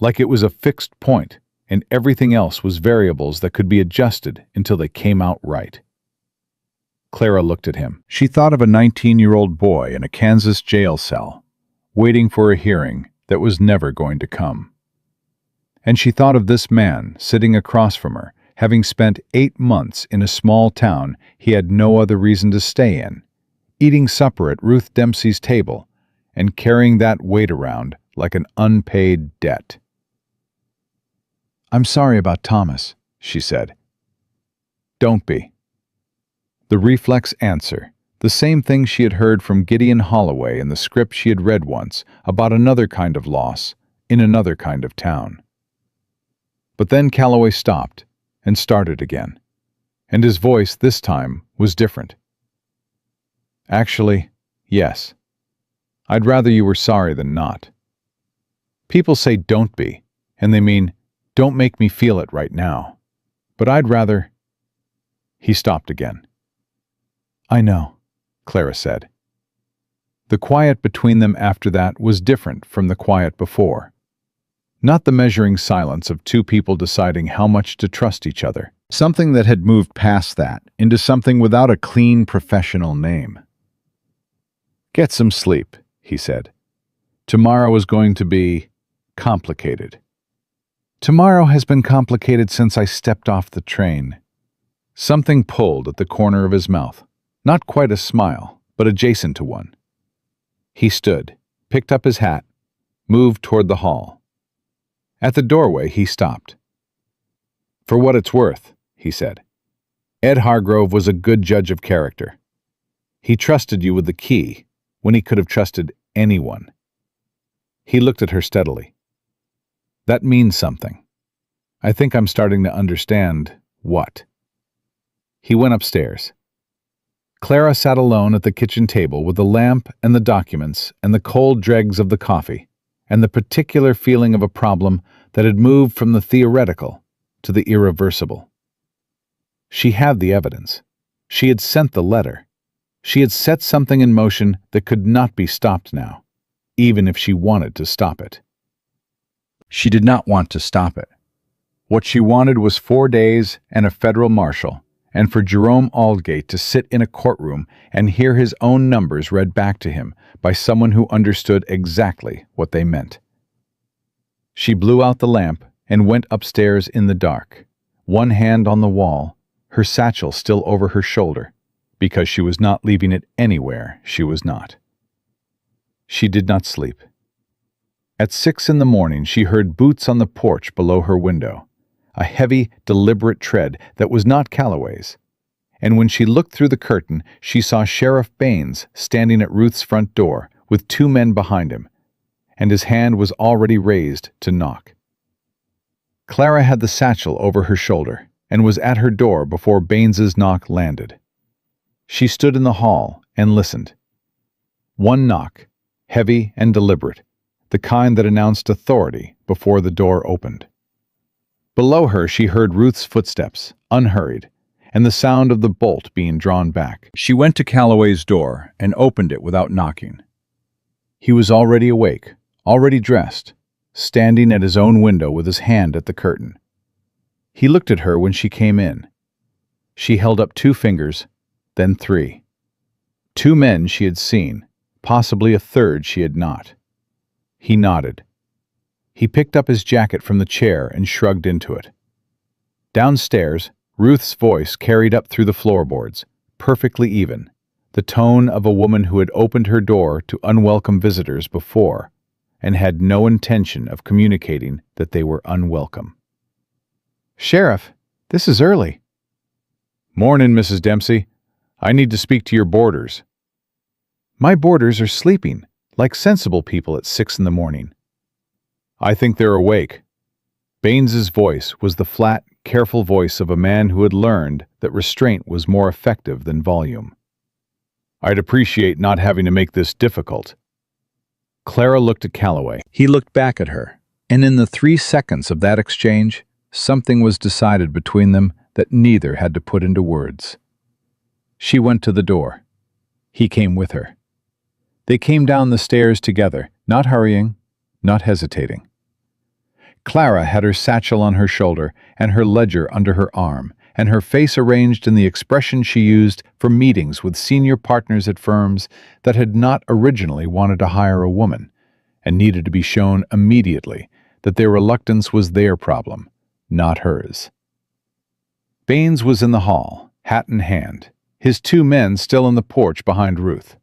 like it was a fixed point, and everything else was variables that could be adjusted until they came out right. Clara looked at him. She thought of a 19-year-old boy in a Kansas jail cell, waiting for a hearing that was never going to come. And she thought of this man sitting across from her, having spent 8 months in a small town he had no other reason to stay in, eating supper at Ruth Dempsey's table, and carrying that weight around like an unpaid debt. "I'm sorry about Thomas," she said. "Don't be." The reflex answer, the same thing she had heard from Gideon Holloway in the script she had read once about another kind of loss in another kind of town. But then Calloway stopped and started again, and his voice this time was different. "Actually, yes. I'd rather you were sorry than not. People say don't be, and they mean don't make me feel it right now. But I'd rather—" He stopped again. "I know," Clara said. The quiet between them after that was different from the quiet before. Not the measuring silence of two people deciding how much to trust each other. Something that had moved past that into something without a clean professional name. "Get some sleep," he said. "Tomorrow is going to be complicated." "Tomorrow has been complicated since I stepped off the train." Something pulled at the corner of his mouth. Not quite a smile, but adjacent to one. He stood, picked up his hat, moved toward the hall. At the doorway, he stopped. "For what it's worth," he said, "Ed Hargrove was a good judge of character. He trusted you with the key when he could have trusted anyone." He looked at her steadily. "That means something. I think I'm starting to understand what." He went upstairs. Clara sat alone at the kitchen table with the lamp and the documents and the cold dregs of the coffee and the particular feeling of a problem that had moved from the theoretical to the irreversible. She had the evidence. She had sent the letter. She had set something in motion that could not be stopped now, even if she wanted to stop it. She did not want to stop it. What she wanted was 4 days and a federal marshal, and for Jerome Aldgate to sit in a courtroom and hear his own numbers read back to him by someone who understood exactly what they meant. She blew out the lamp and went upstairs in the dark, one hand on the wall, her satchel still over her shoulder, because she was not leaving it anywhere she was not. She did not sleep. At 6 in the morning she heard boots on the porch below her window, a heavy, deliberate tread that was not Calloway's, and when she looked through the curtain, she saw Sheriff Baines standing at Ruth's front door with 2 men behind him, and his hand was already raised to knock. Clara had the satchel over her shoulder and was at her door before Baines's knock landed. She stood in the hall and listened. One knock, heavy and deliberate, the kind that announced authority before the door opened. Below her she heard Ruth's footsteps, unhurried, and the sound of the bolt being drawn back. She went to Calloway's door and opened it without knocking. He was already awake, already dressed, standing at his own window with his hand at the curtain. He looked at her when she came in. She held up 2 fingers, then 3. 2 men she had seen, possibly a third she had not. He nodded. He picked up his jacket from the chair and shrugged into it. Downstairs, Ruth's voice carried up through the floorboards, perfectly even, the tone of a woman who had opened her door to unwelcome visitors before and had no intention of communicating that they were unwelcome. "Sheriff, this is early." "Mornin', Mrs. Dempsey. I need to speak to your boarders." "My boarders are sleeping, like sensible people at 6 in the morning." "I think they're awake." Baines's voice was the flat, careful voice of a man who had learned that restraint was more effective than volume. "I'd appreciate not having to make this difficult." Clara looked at Calloway. He looked back at her, and in the 3 seconds of that exchange, something was decided between them that neither had to put into words. She went to the door. He came with her. They came down the stairs together, not hurrying, not hesitating. Clara had her satchel on her shoulder and her ledger under her arm, and her face arranged in the expression she used for meetings with senior partners at firms that had not originally wanted to hire a woman and needed to be shown immediately that their reluctance was their problem, not hers. Baines was in the hall, hat in hand, his 2 men still on the porch behind Ruth.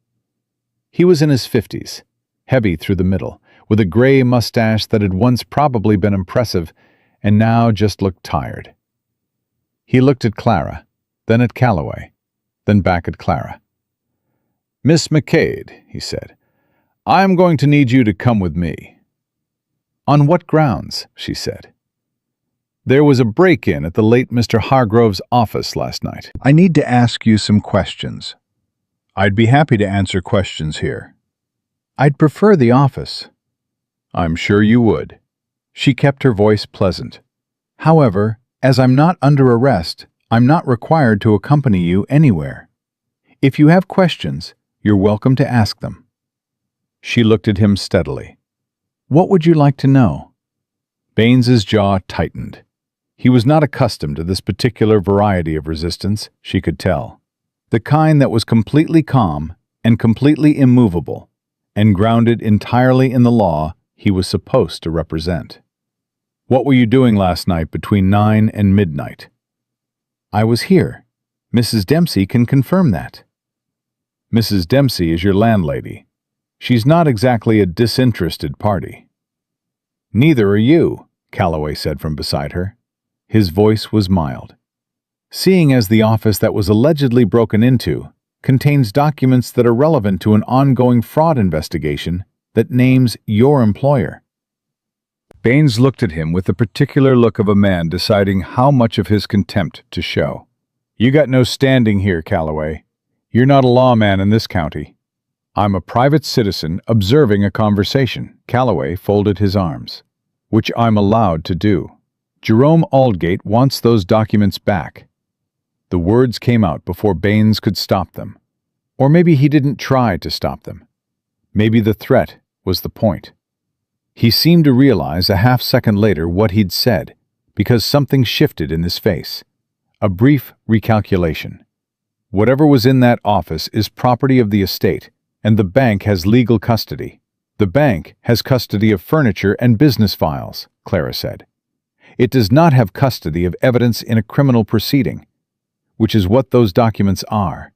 He was in his 50s, heavy through the middle, with a gray mustache that had once probably been impressive and now just looked tired. He looked at Clara, then at Calloway, then back at Clara. "Miss McCade," he said, "I'm going to need you to come with me." "On what grounds?" she said. "There was a break-in at the late Mr. Hargrove's office last night. I need to ask you some questions." "I'd be happy to answer questions here." "I'd prefer the office." "I'm sure you would." She kept her voice pleasant. "However, as I'm not under arrest, I'm not required to accompany you anywhere. If you have questions, you're welcome to ask them." She looked at him steadily. "What would you like to know?" Baines's jaw tightened. He was not accustomed to this particular variety of resistance, she could tell. The kind that was completely calm and completely immovable, and grounded entirely in the law he was supposed to represent. "What were you doing last night between 9 and midnight?" "I was here. Mrs. Dempsey can confirm that." "Mrs. Dempsey is your landlady. She's not exactly a disinterested party." "Neither are you," Calloway said from beside her. His voice was mild. "Seeing as the office that was allegedly broken into contains documents that are relevant to an ongoing fraud investigation that names your employer." Baines looked at him with the particular look of a man deciding how much of his contempt to show. "You got no standing here, Calloway. You're not a lawman in this county. I'm a private citizen observing a conversation." Calloway folded his arms. "Which I'm allowed to do. Jerome Aldgate wants those documents back." The words came out before Baines could stop them. Or maybe he didn't try to stop them. Maybe the threat was the point. He seemed to realize a half-second later what he'd said, because something shifted in his face. A brief recalculation. Whatever was in that office is property of the estate, and the bank has legal custody. "The bank has custody of furniture and business files," Clara said. "It does not have custody of evidence in a criminal proceeding, which is what those documents are."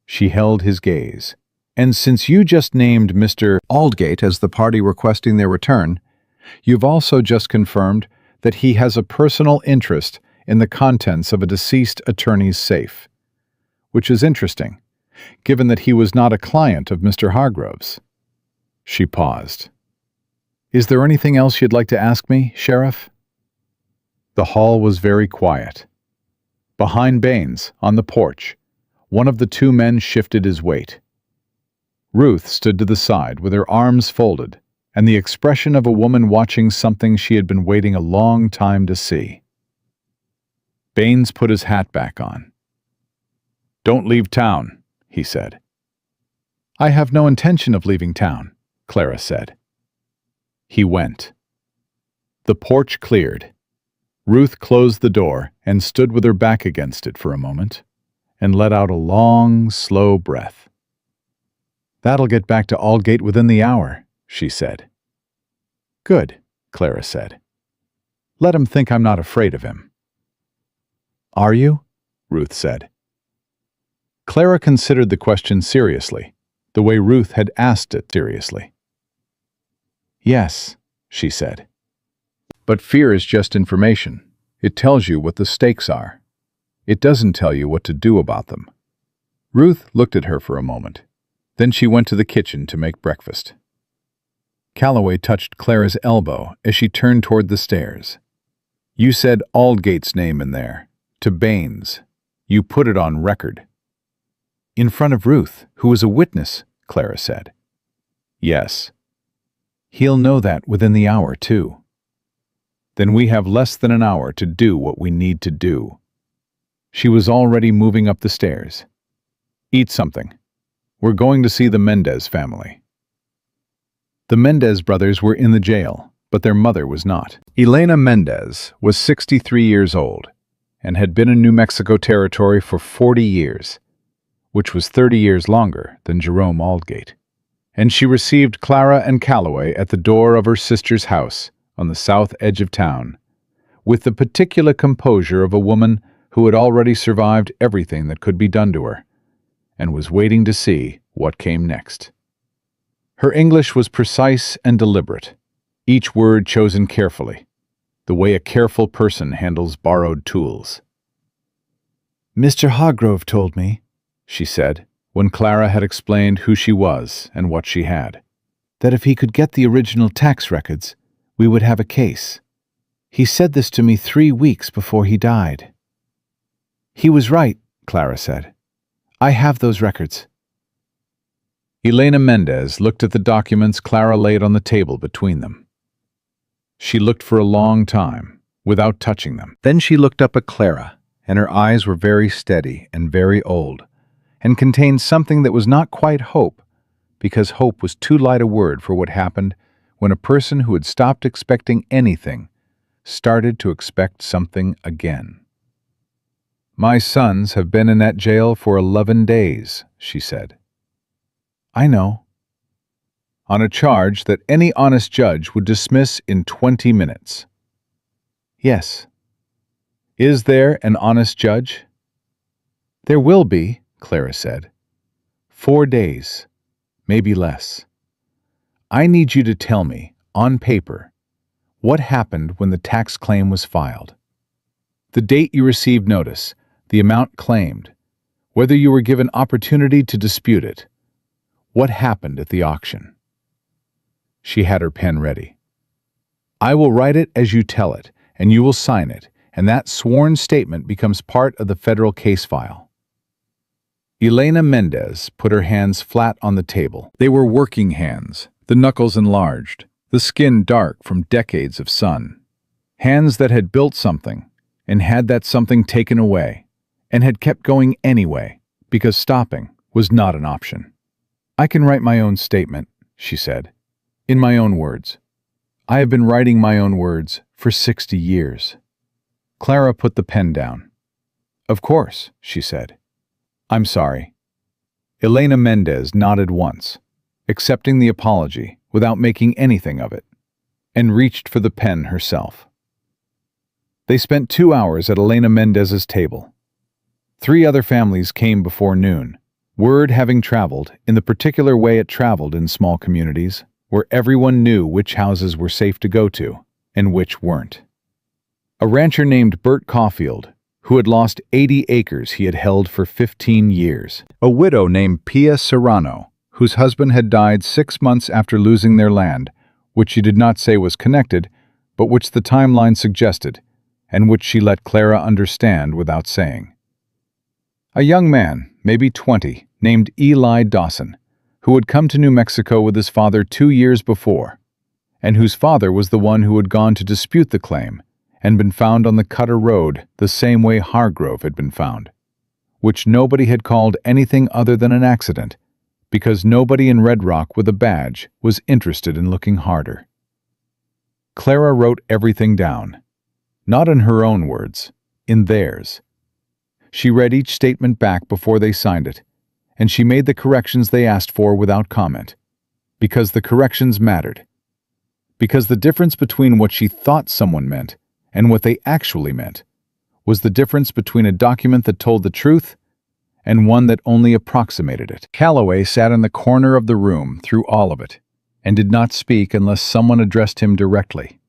She held his gaze. "And since you just named Mr. Aldgate as the party requesting their return, you've also just confirmed that he has a personal interest in the contents of a deceased attorney's safe. Which is interesting, given that he was not a client of Mr. Hargrove's." She paused. "Is there anything else you'd like to ask me, Sheriff?" The hall was very quiet. Behind Baines, on the porch, one of the 2 men shifted his weight. Ruth stood to the side with her arms folded and the expression of a woman watching something she had been waiting a long time to see. Baines put his hat back on. "Don't leave town," he said. "I have no intention of leaving town," Clara said. He went. The porch cleared. Ruth closed the door and stood with her back against it for a moment and let out a long, slow breath. "That'll get back to Aldgate within the hour," she said. "Good," Clara said. "Let him think I'm not afraid of him." "Are you?" Ruth said. Clara considered the question seriously, the way Ruth had asked it seriously. "Yes," she said. "But fear is just information. It tells you what the stakes are. It doesn't tell you what to do about them." Ruth looked at her for a moment. Then she went to the kitchen to make breakfast. Calloway touched Clara's elbow as she turned toward the stairs. "You said Aldgate's name in there, to Baines. You put it on record." "In front of Ruth, who was a witness," Clara said. "Yes. He'll know that within the hour, too." "Then we have less than an hour to do what we need to do." She was already moving up the stairs. "Eat something. We're going to see the Mendez family." The Mendez brothers were in the jail, but their mother was not. Elena Mendez was 63 years old and had been in New Mexico Territory for 40 years, which was 30 years longer than Jerome Aldgate. And she received Clara and Calloway at the door of her sister's house on the south edge of town, with the particular composure of a woman who had already survived everything that could be done to her, and was waiting to see what came next. Her English was precise and deliberate, each word chosen carefully, the way a careful person handles borrowed tools. "Mr. Hargrove told me," she said, when Clara had explained who she was and what she had, "that if he could get the original tax records, we would have a case. He said this to me 3 weeks before he died." "He was right," Clara said. "I have those records." Elena Mendez looked at the documents Clara laid on the table between them. She looked for a long time, without touching them. Then she looked up at Clara, and her eyes were very steady and very old, and contained something that was not quite hope, because hope was too light a word for what happened when a person who had stopped expecting anything started to expect something again. "My sons have been in that jail for 11 days, she said. "I know." "On a charge that any honest judge would dismiss in 20 minutes. "Yes." "Is there an honest judge?" "There will be," Clara said. 4 days, maybe less. I need you to tell me, on paper, what happened when the tax claim was filed. The date you received notice, the amount claimed, whether you were given opportunity to dispute it. What happened at the auction?" She had her pen ready. "I will write it as you tell it, and you will sign it, and that sworn statement becomes part of the federal case file." Elena Mendez put her hands flat on the table. They were working hands, the knuckles enlarged, the skin dark from decades of sun. Hands that had built something, and had that something taken away, and had kept going anyway, because stopping was not an option. "I can write my own statement," she said, "in my own words. I have been writing my own words for 60 years. Clara put the pen down. "Of course," she said. "I'm sorry." Elena Mendez nodded once, accepting the apology without making anything of it, and reached for the pen herself. They spent 2 hours at Elena Mendez's table. 3 other families came before noon, word having traveled in the particular way it traveled in small communities, where everyone knew which houses were safe to go to and which weren't. A rancher named Bert Caulfield, who had lost 80 acres he had held for 15 years. A widow named Pia Serrano, whose husband had died 6 months after losing their land, which she did not say was connected, but which the timeline suggested, and which she let Clara understand without saying. A young man, maybe 20, named Eli Dawson, who had come to New Mexico with his father 2 years before, and whose father was the one who had gone to dispute the claim and been found on the Cutter Road the same way Hargrove had been found, which nobody had called anything other than an accident, because nobody in Red Rock with a badge was interested in looking harder. Clara wrote everything down. Not in her own words, in theirs. She read each statement back before they signed it, and she made the corrections they asked for without comment. Because the corrections mattered. Because the difference between what she thought someone meant and what they actually meant was the difference between a document that told the truth and one that only approximated it. Calloway sat in the corner of the room through all of it, and did not speak unless someone addressed him directly.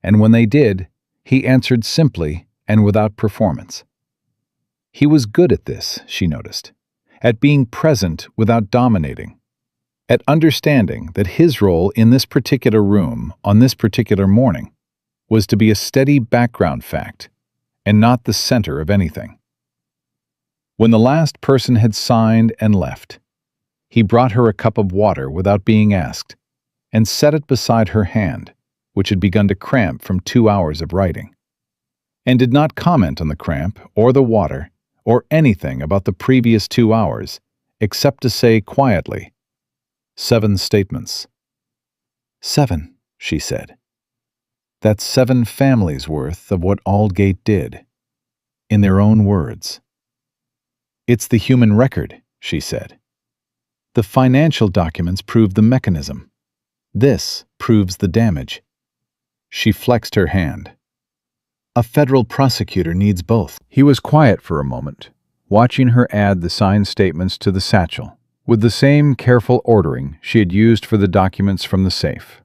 And when they did, he answered simply and without performance. He was good at this, she noticed, at being present without dominating, at understanding that his role in this particular room on this particular morning was to be a steady background fact and not the center of anything. When the last person had signed and left, he brought her a cup of water without being asked and set it beside her hand, which had begun to cramp from 2 hours of writing, and did not comment on the cramp or the water or anything about the previous 2 hours, except to say quietly, 7 statements. 7, she said. That's 7 families' worth of what Aldgate did, in their own words. It's the human record, she said. The financial documents prove the mechanism. This proves the damage. She flexed her hand. A federal prosecutor needs both. He was quiet for a moment, watching her add the signed statements to the satchel, with the same careful ordering she had used for the documents from the safe.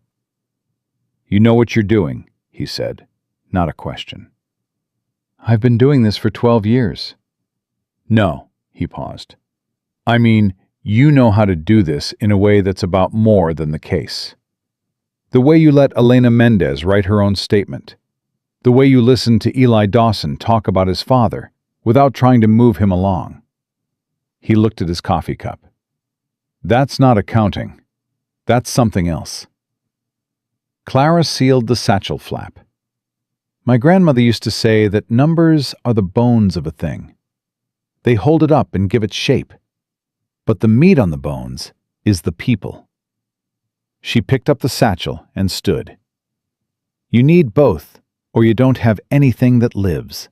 You know what you're doing, he said, not a question. I've been doing this for 12 years. No, he paused. I mean, you know how to do this in a way that's about more than the case. The way you let Elena Mendez write her own statement. The way you listened to Eli Dawson talk about his father without trying to move him along. He looked at his coffee cup. That's not accounting. That's something else. Clara sealed the satchel flap. My grandmother used to say that numbers are the bones of a thing. They hold it up and give it shape. But the meat on the bones is the people. She picked up the satchel and stood. You need both, or you don't have anything that lives.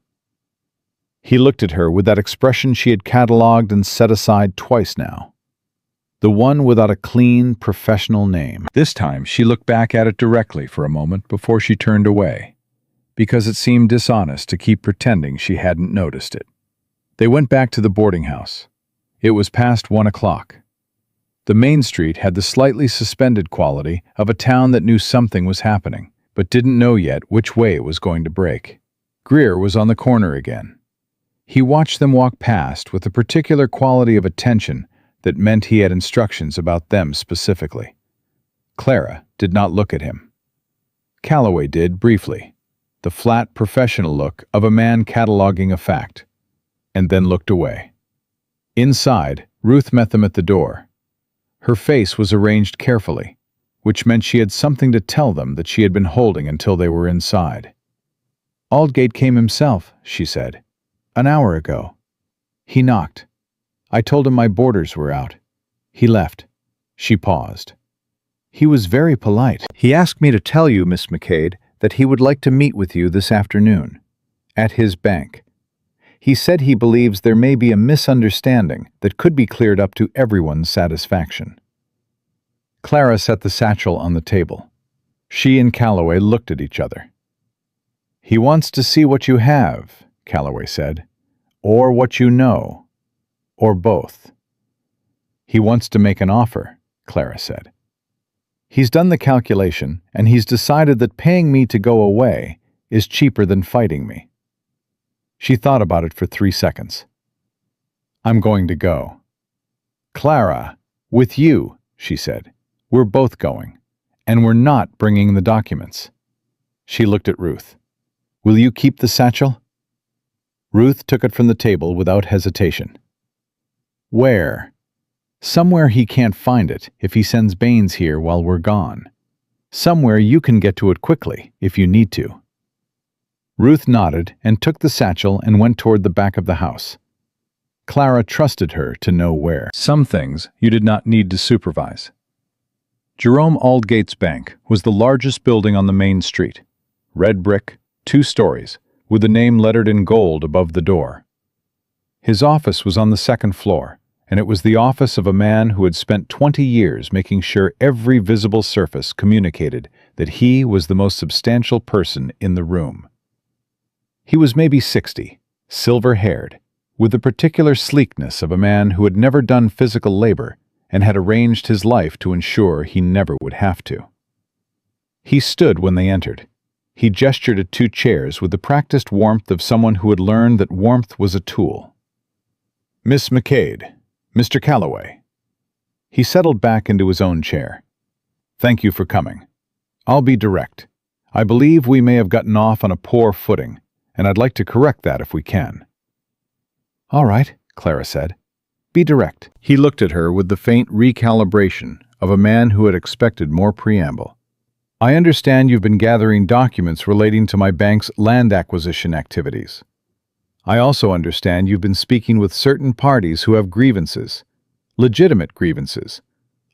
He looked at her with that expression she had catalogued and set aside twice now. The one without a clean, professional name. This time she looked back at it directly for a moment before she turned away, because it seemed dishonest to keep pretending she hadn't noticed it. They went back to the boarding house. It was past 1 o'clock. The main street had the slightly suspended quality of a town that knew something was happening, but didn't know yet which way it was going to break. Greer was on the corner again. He watched them walk past with a particular quality of attention that meant he had instructions about them specifically. Clara did not look at him. Calloway did briefly, the flat professional look of a man cataloging a fact, and then looked away. Inside, Ruth met them at the door. Her face was arranged carefully, which meant she had something to tell them that she had been holding until they were inside. Aldgate came himself, she said, an hour ago. He knocked. I told him my boarders were out. He left. She paused. He was very polite. He asked me to tell you, Miss McCade, that he would like to meet with you this afternoon, at his bank. He said he believes there may be a misunderstanding that could be cleared up to everyone's satisfaction. Clara set the satchel on the table. She and Calloway looked at each other. He wants to see what you have, Calloway said, or what you know, or both. He wants to make an offer, Clara said. He's done the calculation, and he's decided that paying me to go away is cheaper than fighting me. She thought about it for 3 seconds. I'm going to go. Clara, with you, she said. We're both going, and we're not bringing the documents. She looked at Ruth. Will you keep the satchel? Ruth took it from the table without hesitation. Where? Somewhere he can't find it if he sends Baines here while we're gone. Somewhere you can get to it quickly if you need to. Ruth nodded and took the satchel and went toward the back of the house. Clara trusted her to know where. Some things you did not need to supervise. Jerome Aldgate's bank was the largest building on the main street. Red brick, 2 stories, with the name lettered in gold above the door. His office was on the second floor, and it was the office of a man who had spent 20 years making sure every visible surface communicated that he was the most substantial person in the room. He was maybe 60, silver-haired, with the particular sleekness of a man who had never done physical labor and had arranged his life to ensure he never would have to. He stood when they entered. He gestured at 2 chairs with the practiced warmth of someone who had learned that warmth was a tool. "Miss McCade, Mr. Calloway." He settled back into his own chair. "Thank you for coming. I'll be direct. I believe we may have gotten off on a poor footing, and I'd like to correct that if we can." "All right," Clara said. "Be direct." He looked at her with the faint recalibration of a man who had expected more preamble. "I understand you've been gathering documents relating to my bank's land acquisition activities. I also understand you've been speaking with certain parties who have grievances, legitimate grievances.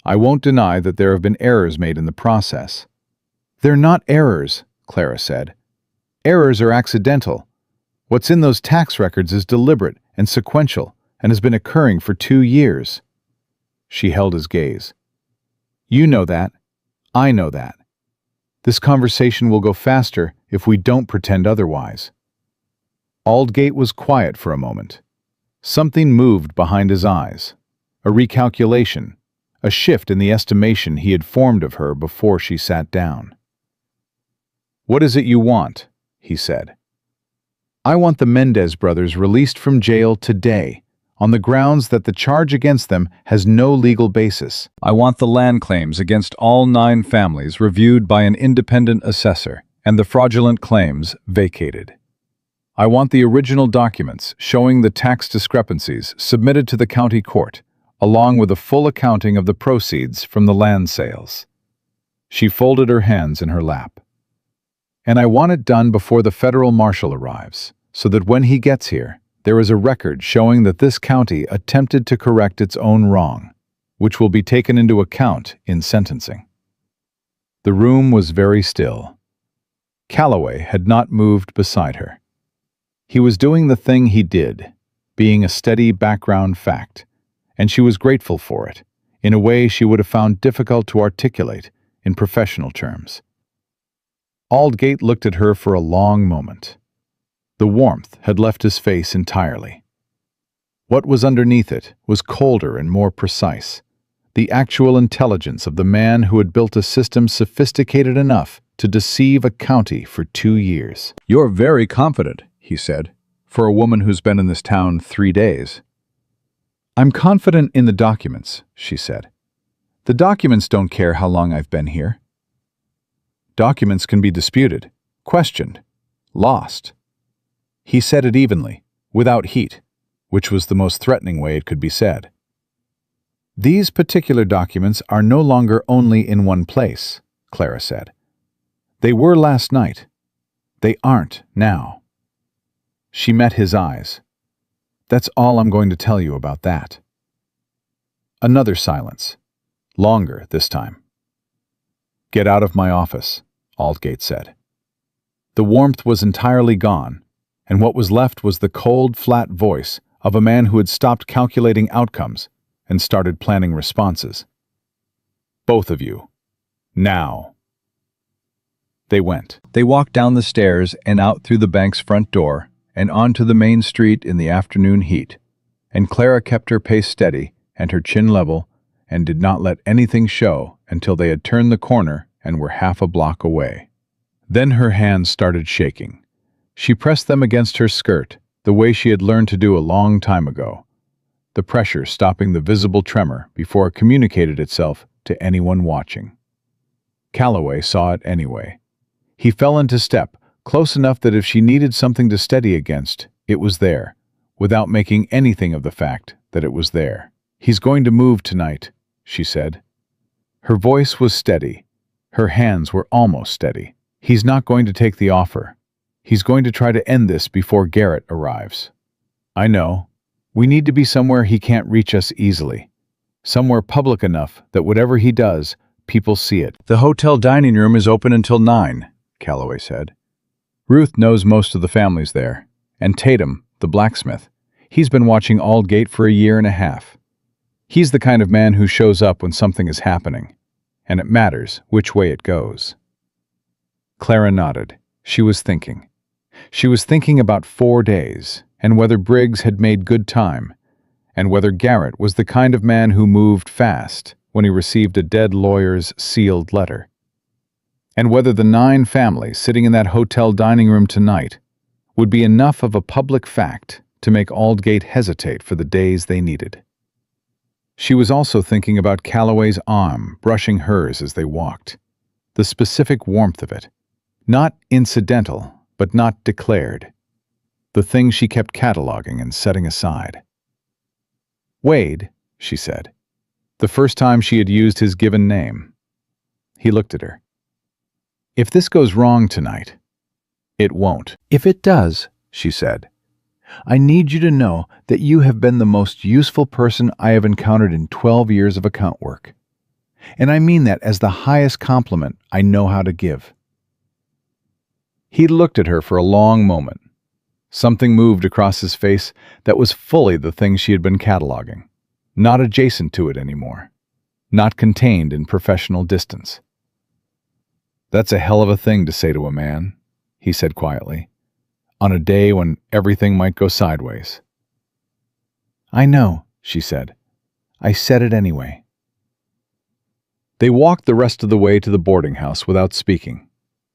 I won't deny that there have been errors made in the process." "They're not errors," Clara said. "Errors are accidental. What's in those tax records is deliberate and sequential and has been occurring for 2 years. She held his gaze. "You know that. I know that. This conversation will go faster if we don't pretend otherwise." Aldgate was quiet for a moment. Something moved behind his eyes. A recalculation, a shift in the estimation he had formed of her before she sat down. "What is it you want?" he said. "I want the Mendez brothers released from jail today, on the grounds that the charge against them has no legal basis. I want the land claims against all 9 families reviewed by an independent assessor and the fraudulent claims vacated. I want the original documents showing the tax discrepancies submitted to the county court, along with a full accounting of the proceeds from the land sales." She folded her hands in her lap. "And I want it done before the federal marshal arrives, so that when he gets here, there is a record showing that this county attempted to correct its own wrong, which will be taken into account in sentencing." The room was very still. Calloway had not moved beside her. He was doing the thing he did, being a steady background fact, and she was grateful for it, in a way she would have found difficult to articulate in professional terms. Aldgate looked at her for a long moment. The warmth had left his face entirely. What was underneath it was colder and more precise, the actual intelligence of the man who had built a system sophisticated enough to deceive a county for 2 years. "You're very confident," he said, "for a woman who's been in this town 3 days." "I'm confident in the documents," she said. "The documents don't care how long I've been here." "Documents can be disputed, questioned, lost." He said it evenly, without heat, which was the most threatening way it could be said. "These particular documents are no longer only in one place," Clara said. "They were last night. They aren't now." She met his eyes. "That's all I'm going to tell you about that." Another silence. Longer this time. "Get out of my office," Aldgate said. The warmth was entirely gone, and what was left was the cold, flat voice of a man who had stopped calculating outcomes and started planning responses. "Both of you. Now." They went. They walked down the stairs and out through the bank's front door and onto the main street in the afternoon heat, and Clara kept her pace steady and her chin level and did not let anything show until they had turned the corner and were half a block away. Then her hands started shaking. She pressed them against her skirt, the way she had learned to do a long time ago, the pressure stopping the visible tremor before it communicated itself to anyone watching. Calloway saw it anyway. He fell into step, close enough that if she needed something to steady against, it was there, without making anything of the fact that it was there. "He's going to move tonight," she said. Her voice was steady. Her hands were almost steady. "He's not going to take the offer. He's going to try to end this before Garrett arrives. I know. We need to be somewhere he can't reach us easily. Somewhere public enough that whatever he does, people see it." "The hotel dining room is open until 9, Calloway said. Ruth knows most of the families there, and Tatum, the blacksmith, he's been watching Aldgate for a year and a half. He's the kind of man who shows up when something is happening, and it matters which way it goes. Clara nodded. She was thinking. She was thinking about 4 days, and whether Briggs had made good time, and whether Garrett was the kind of man who moved fast when he received a dead lawyer's sealed letter, and whether the 9 families sitting in that hotel dining room tonight would be enough of a public fact to make Aldgate hesitate for the days they needed. She was also thinking about Calloway's arm brushing hers as they walked, the specific warmth of it, not incidental, but not declared, the thing she kept cataloging and setting aside. Wade, she said, the first time she had used his given name. He looked at her. If this goes wrong tonight, it won't. If it does, she said, I need you to know that you have been the most useful person I have encountered in 12 years of account work. And I mean that as the highest compliment I know how to give. He looked at her for a long moment. Something moved across his face that was fully the thing she had been cataloging, not adjacent to it anymore, not contained in professional distance. That's a hell of a thing to say to a man, he said quietly, on a day when everything might go sideways. I know, she said. I said it anyway. They walked the rest of the way to the boarding house without speaking,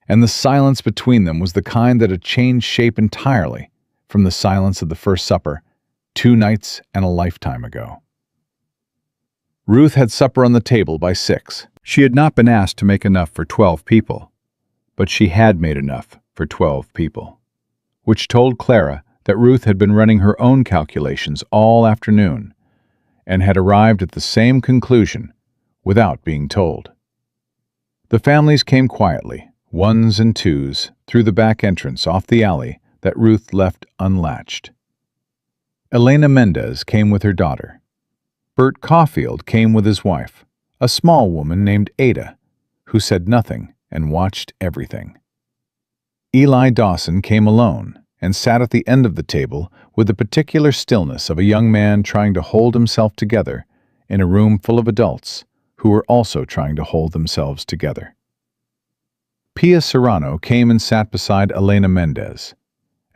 and the silence between them was the kind that had changed shape entirely from the silence of the first supper 2 nights and a lifetime ago. Ruth had supper on the table by 6. She had not been asked to make enough for 12 people, but she had made enough for 12 people, which told Clara that Ruth had been running her own calculations all afternoon and had arrived at the same conclusion without being told. The families came quietly, 1s and 2s, through the back entrance off the alley that Ruth left unlatched. Elena Mendez came with her daughter. Bert Caulfield came with his wife, a small woman named Ada, who said nothing and watched everything. Eli Dawson came alone and sat at the end of the table with the particular stillness of a young man trying to hold himself together in a room full of adults who were also trying to hold themselves together. Pia Serrano came and sat beside Elena Mendez,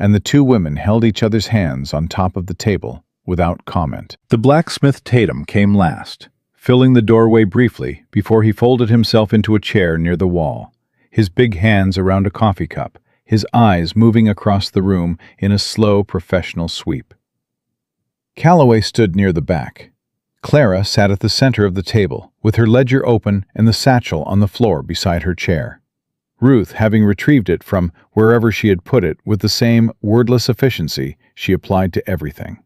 and the 2 women held each other's hands on top of the table without comment. The blacksmith Tatum came last, filling the doorway briefly before he folded himself into a chair near the wall, his big hands around a coffee cup, his eyes moving across the room in a slow professional sweep. Calloway stood near the back. Clara sat at the center of the table, with her ledger open and the satchel on the floor beside her chair, Ruth having retrieved it from wherever she had put it with the same wordless efficiency she applied to everything.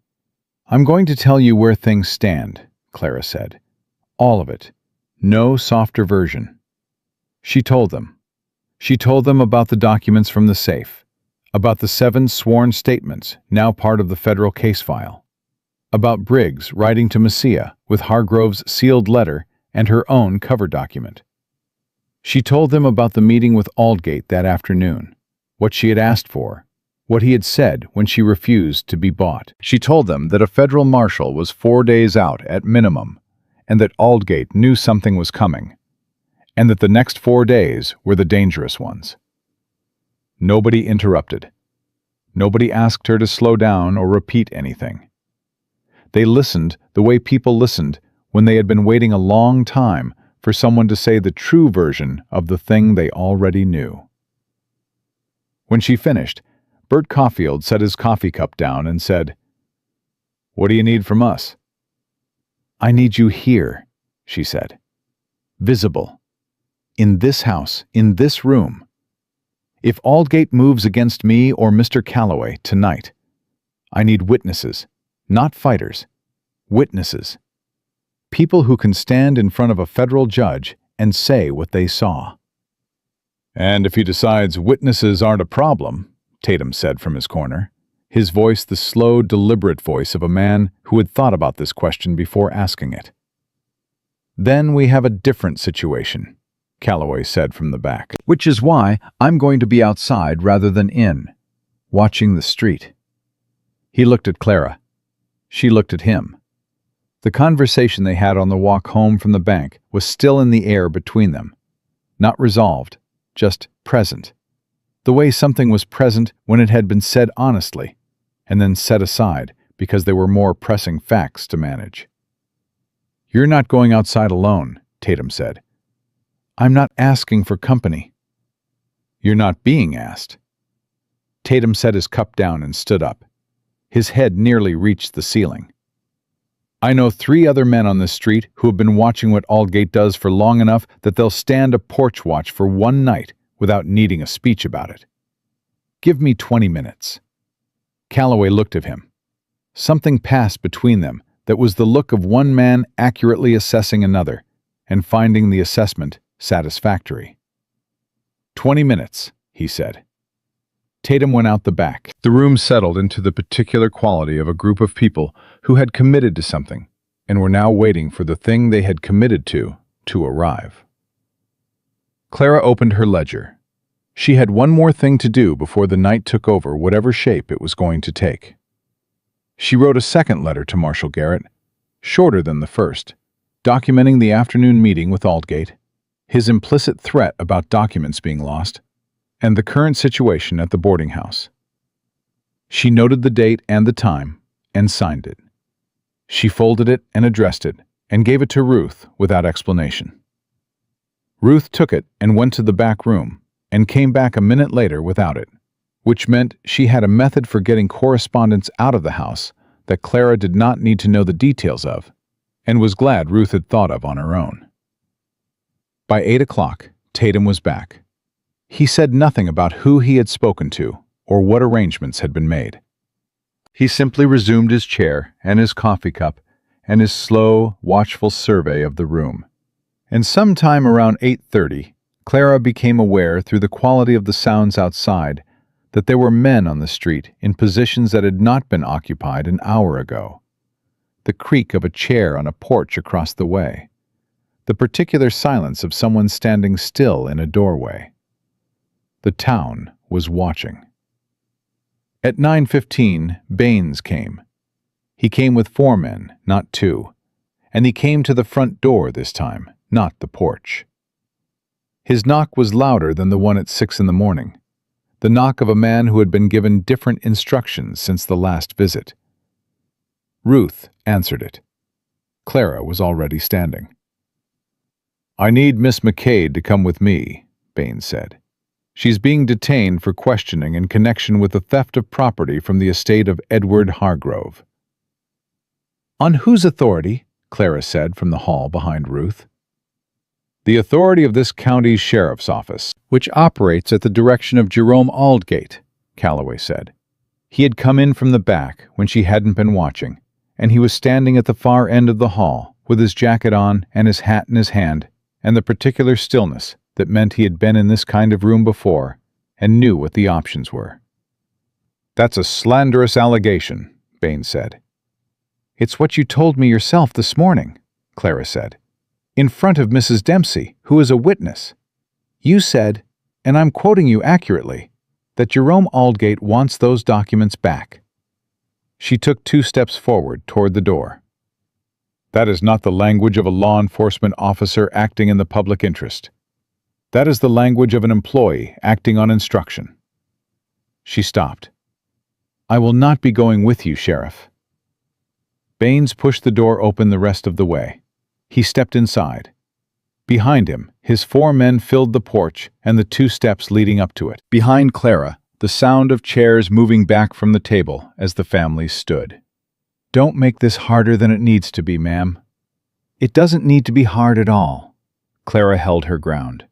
I'm going to tell you where things stand, Clara said. All of it. No softer version. She told them. She told them about the documents from the safe, about the 7 sworn statements now part of the federal case file, about Briggs writing to Messia with Hargrove's sealed letter and her own cover document. She told them about the meeting with Aldgate that afternoon, what she had asked for, what he had said when she refused to be bought. She told them that a federal marshal was 4 days out at minimum, and that Aldgate knew something was coming, and that the next 4 days were the dangerous ones. Nobody interrupted. Nobody asked her to slow down or repeat anything. They listened the way people listened when they had been waiting a long time for someone to say the true version of the thing they already knew. When she finished, Bert Caulfield set his coffee cup down and said, "What do you need from us?" "I need you here," she said. "Visible. In this house, in this room. If Aldgate moves against me or Mr. Calloway tonight, I need witnesses, not fighters. Witnesses. People who can stand in front of a federal judge and say what they saw." "And if he decides witnesses aren't a problem," Tatum said from his corner, his voice the slow, deliberate voice of a man who had thought about this question before asking it. "Then we have a different situation," Calloway said from the back. Which is why I'm going to be outside rather than in, watching the street. He looked at Clara. She looked at him. The conversation they had on the walk home from the bank was still in the air between them. Not resolved, just present. The way something was present when it had been said honestly, and then set aside because there were more pressing facts to manage. "You're not going outside alone," Tatum said. "I'm not asking for company." "You're not being asked." Tatum set his cup down and stood up. His head nearly reached the ceiling. "I know 3 other men on this street who have been watching what Aldgate does for long enough that they'll stand a porch watch for one night without needing a speech about it. Give me 20 minutes. Calloway looked at him. Something passed between them that was the look of one man accurately assessing another and finding the assessment satisfactory. 20 minutes, he said. Tatum went out the back. The room settled into the particular quality of a group of people who had committed to something and were now waiting for the thing they had committed to arrive. Clara opened her ledger. She had one more thing to do before the night took over whatever shape it was going to take. She wrote a second letter to Marshal Garrett, shorter than the first, documenting the afternoon meeting with Aldgate, his implicit threat about documents being lost, and the current situation at the boarding house. She noted the date and the time, and signed it. She folded it and addressed it, and gave it to Ruth without explanation. Ruth took it and went to the back room, and came back a minute later without it, which meant she had a method for getting correspondence out of the house that Clara did not need to know the details of, and was glad Ruth had thought of on her own. By 8 o'clock, Tatum was back. He said nothing about who he had spoken to or what arrangements had been made. He simply resumed his chair and his coffee cup and his slow, watchful survey of the room. And sometime around 8:30, Clara became aware through the quality of the sounds outside that there were men on the street in positions that had not been occupied an hour ago. The creak of a chair on a porch across the way. The particular silence of someone standing still in a doorway. The town was watching. At 9:15, Baines came. He came with 4 men, not 2, and he came to the front door this time, not the porch. His knock was louder than the one at 6 in the morning, the knock of a man who had been given different instructions since the last visit. Ruth answered it. Clara was already standing. "I need Miss McCade to come with me," Baines said. "She's being detained for questioning in connection with the theft of property from the estate of Edward Hargrove." "On whose authority?" Clara said from the hall behind Ruth. "The authority of this county's sheriff's office, which operates at the direction of Jerome Aldgate," Calloway said. He had come in from the back when she hadn't been watching, and he was standing at the far end of the hall with his jacket on and his hat in his hand, and the particular stillness that meant he had been in this kind of room before and knew what the options were. "That's a slanderous allegation," Baines said. "It's what you told me yourself this morning," Clara said, "in front of Mrs. Dempsey, who is a witness. You said, and I'm quoting you accurately, that Jerome Aldgate wants those documents back." She took 2 steps forward toward the door. "That is not the language of a law enforcement officer acting in the public interest. That is the language of an employee acting on instruction." She stopped. "I will not be going with you, Sheriff." Baines pushed the door open the rest of the way. He stepped inside. Behind him, his 4 men filled the porch and the 2 steps leading up to it. Behind Clara, the sound of chairs moving back from the table as the families stood. "Don't make this harder than it needs to be, ma'am." "It doesn't need to be hard at all." Clara held her ground.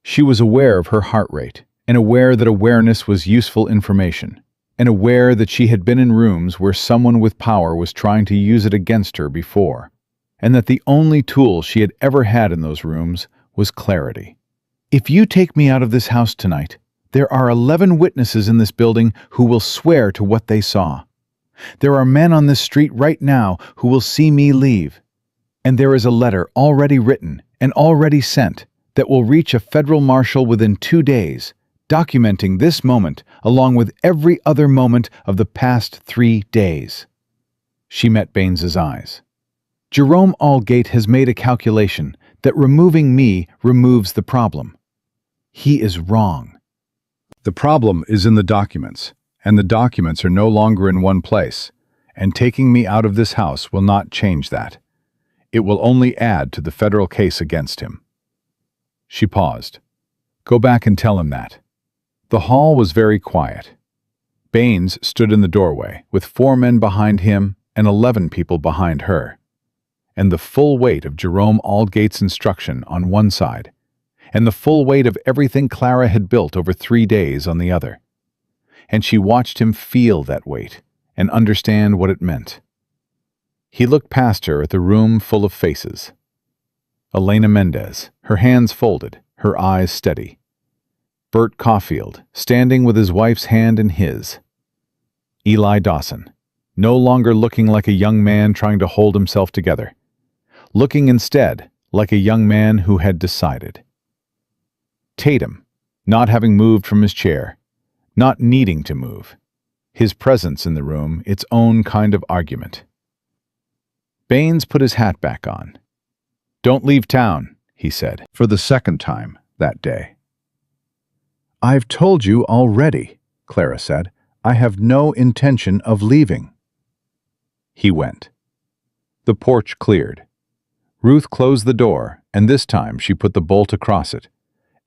She was aware of her heart rate, and aware that awareness was useful information, and aware that she had been in rooms where someone with power was trying to use it against her before, and that the only tool she had ever had in those rooms was clarity. "If you take me out of this house tonight, there are 11 witnesses in this building who will swear to what they saw. There are men on this street right now who will see me leave. And there is a letter already written and already sent that will reach a federal marshal within 2 days, documenting this moment along with every other moment of the past 3 days. She met Baines's eyes. Jerome Aldgate has made a calculation that removing me removes the problem. He is wrong. The problem is in the documents, and the documents are no longer in one place, and taking me out of this house will not change that. It will only add to the federal case against him. She paused. Go back and tell him that. The hall was very quiet. Baines stood in the doorway, with 4 men behind him and 11 people behind her, and the full weight of Jerome Aldgate's instruction on one side, and the full weight of everything Clara had built over 3 days on the other. And she watched him feel that weight and understand what it meant. He looked past her at the room full of faces. Elena Mendez, her hands folded, her eyes steady. Bert Caulfield, standing with his wife's hand in his. Eli Dawson, no longer looking like a young man trying to hold himself together, looking instead like a young man who had decided. Tatum, not having moved from his chair, not needing to move, his presence in the room its own kind of argument. Baines put his hat back on. Don't leave town, he said, for the second time that day. I've told you already, Clara said. I have no intention of leaving. He went. The porch cleared. Ruth closed the door, and this time she put the bolt across it,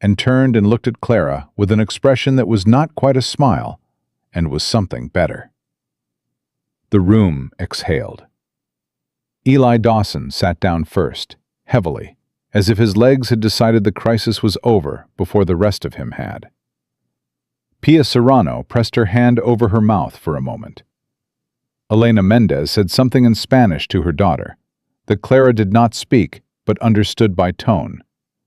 and turned and looked at Clara with an expression that was not quite a smile, and was something better. The room exhaled. Eli Dawson sat down first, heavily, as if his legs had decided the crisis was over before the rest of him had. Pia Serrano pressed her hand over her mouth for a moment. Elena Mendez said something in Spanish to her daughter, that Clara did not speak but understood by tone,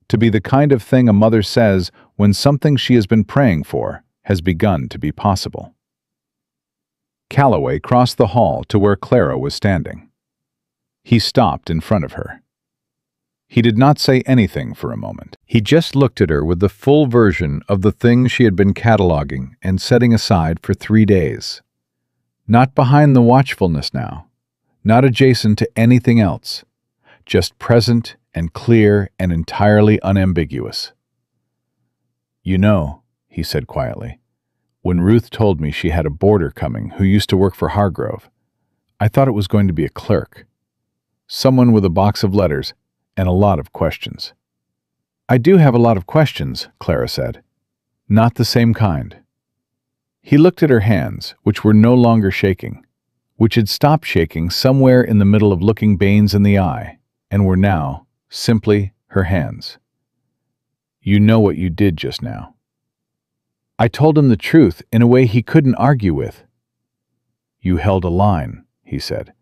to be the kind of thing a mother says when something she has been praying for has begun to be possible. Calloway crossed the hall to where Clara was standing. He stopped in front of her. He did not say anything for a moment. He just looked at her with the full version of the things she had been cataloging and setting aside for 3 days. Not behind the watchfulness now, not adjacent to anything else, just present and clear and entirely unambiguous. You know, he said quietly, when Ruth told me she had a boarder coming who used to work for Hargrove, I thought it was going to be a clerk. Someone with a box of letters and a lot of questions. I do have a lot of questions, Clara said. Not the same kind. He looked at her hands, which were no longer shaking, which had stopped shaking somewhere in the middle of looking Baines in the eye, and were now simply her hands. You know what you did just now. I told him the truth in a way he couldn't argue with. You held a line, he said,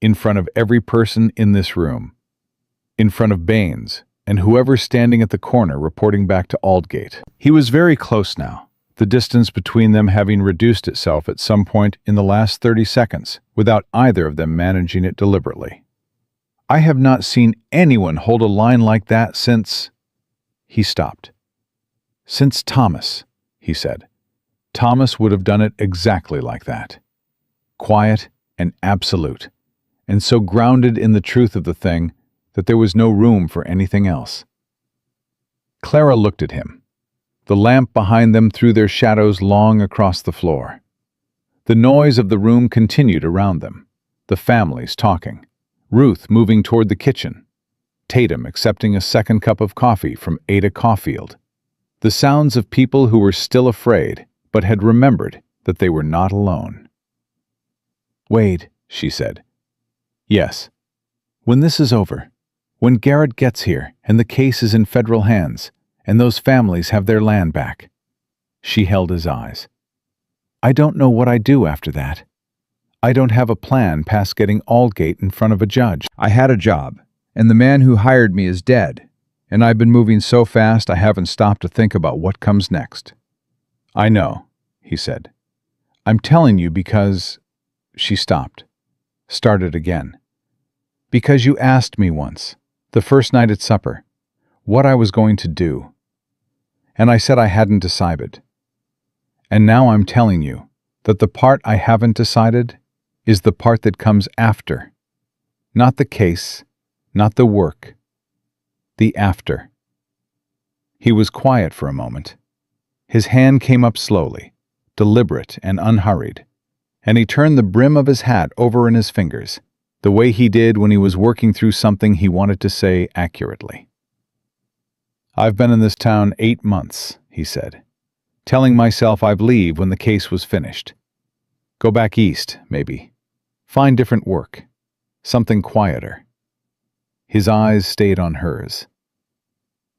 in front of every person in this room, in front of Baines and whoever standing at the corner reporting back to Aldgate. He was very close now, the distance between them having reduced itself at some point in the last 30 seconds, without either of them managing it deliberately. I have not seen anyone hold a line like that since... He stopped. Since Thomas, he said. Thomas would have done it exactly like that. Quiet and absolute, and so grounded in the truth of the thing that there was no room for anything else. Clara looked at him. The lamp behind them threw their shadows long across the floor. The noise of the room continued around them, the families talking, Ruth moving toward the kitchen, Tatum accepting a second cup of coffee from Ada Caulfield, the sounds of people who were still afraid but had remembered that they were not alone. Wade, she said. Yes. When this is over, when Garrett gets here and the case is in federal hands and those families have their land back. She held his eyes. I don't know what I do after that. I don't have a plan past getting Aldgate in front of a judge. I had a job, and the man who hired me is dead, and I've been moving so fast I haven't stopped to think about what comes next. I know, he said. I'm telling you because... She stopped, started again. Because you asked me once, the first night at supper, what I was going to do. And I said I hadn't decided. And now I'm telling you that the part I haven't decided is the part that comes after. Not the case, not the work. The after. He was quiet for a moment. His hand came up slowly, deliberate and unhurried, and he turned the brim of his hat over in his fingers, the way he did when he was working through something he wanted to say accurately. "I've been in this town 8 months," he said, "telling myself I'd leave when the case was finished. Go back east, maybe. Find different work. Something quieter." His eyes stayed on hers.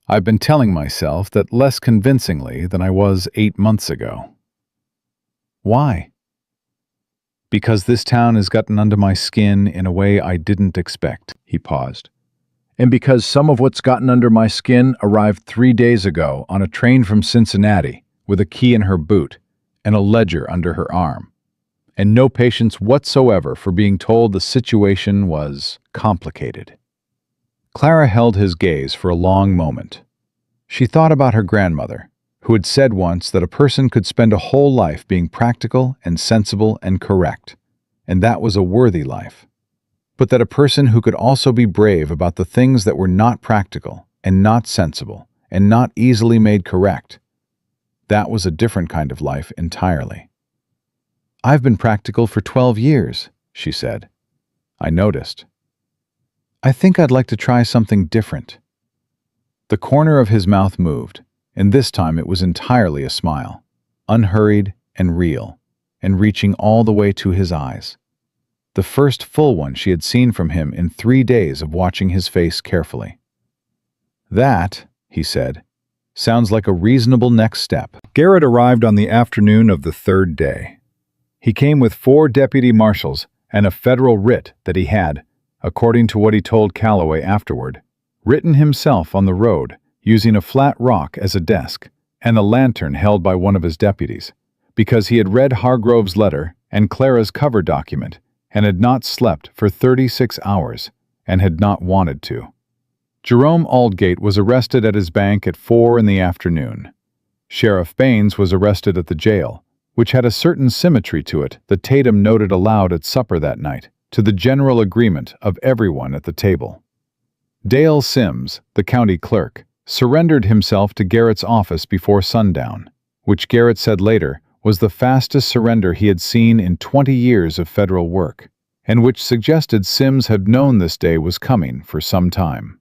"I've been telling myself that less convincingly than I was 8 months ago." "Why?" "Because this town has gotten under my skin in a way I didn't expect." He paused. "And because some of what's gotten under my skin arrived 3 days ago on a train from Cincinnati with a key in her boot and a ledger under her arm, and no patience whatsoever for being told the situation was complicated." Clara held his gaze for a long moment. She thought about her grandmother, who had said once that a person could spend a whole life being practical and sensible and correct, and that was a worthy life. But that a person who could also be brave about the things that were not practical and not sensible and not easily made correct, that was a different kind of life entirely. "I've been practical for 12 years, she said. "I noticed. I think I'd like to try something different." The corner of his mouth moved, and this time it was entirely a smile, unhurried and real, and reaching all the way to his eyes. The first full one she had seen from him in 3 days of watching his face carefully. "That," he said, "sounds like a reasonable next step." Garrett arrived on the afternoon of the 3rd day. He came with 4 deputy marshals and a federal writ that he had, according to what he told Calloway afterward, written himself on the road using a flat rock as a desk and a lantern held by one of his deputies, because he had read Hargrove's letter and Clara's cover document and had not slept for 36 hours and had not wanted to. Jerome Aldgate was arrested at his bank at 4 in the afternoon. Sheriff Baines was arrested at the jail, which had a certain symmetry to it that Tatum noted aloud at supper that night, to the general agreement of everyone at the table. Dale Sims, the county clerk, surrendered himself to Garrett's office before sundown, which Garrett said later was the fastest surrender he had seen in 20 years of federal work, and which suggested Sims had known this day was coming for some time.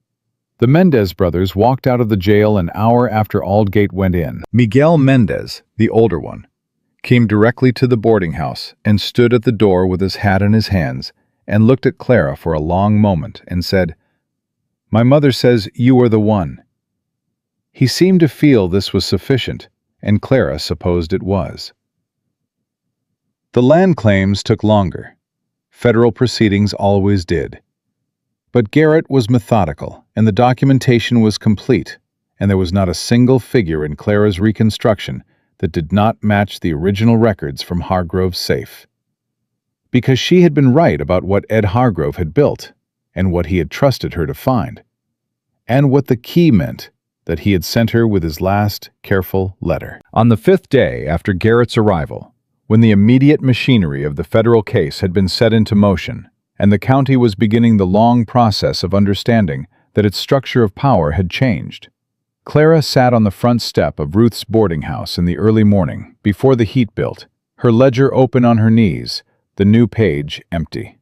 The Mendez brothers walked out of the jail an hour after Aldgate went in. Miguel Mendez, the older one, came directly to the boarding house and stood at the door with his hat in his hands and looked at Clara for a long moment and said, "My mother says you are the one." He seemed to feel this was sufficient, and Clara supposed it was. The land claims took longer. Federal proceedings always did. But Garrett was methodical, and the documentation was complete, and there was not a single figure in Clara's reconstruction that did not match the original records from Hargrove's safe. Because she had been right about what Ed Hargrove had built, and what he had trusted her to find, and what the key meant that he had sent her with his last careful letter. On the 5th day after Garrett's arrival, when the immediate machinery of the federal case had been set into motion, and the county was beginning the long process of understanding that its structure of power had changed, Clara sat on the front step of Ruth's boarding house in the early morning before the heat built, her ledger open on her knees, the new page empty.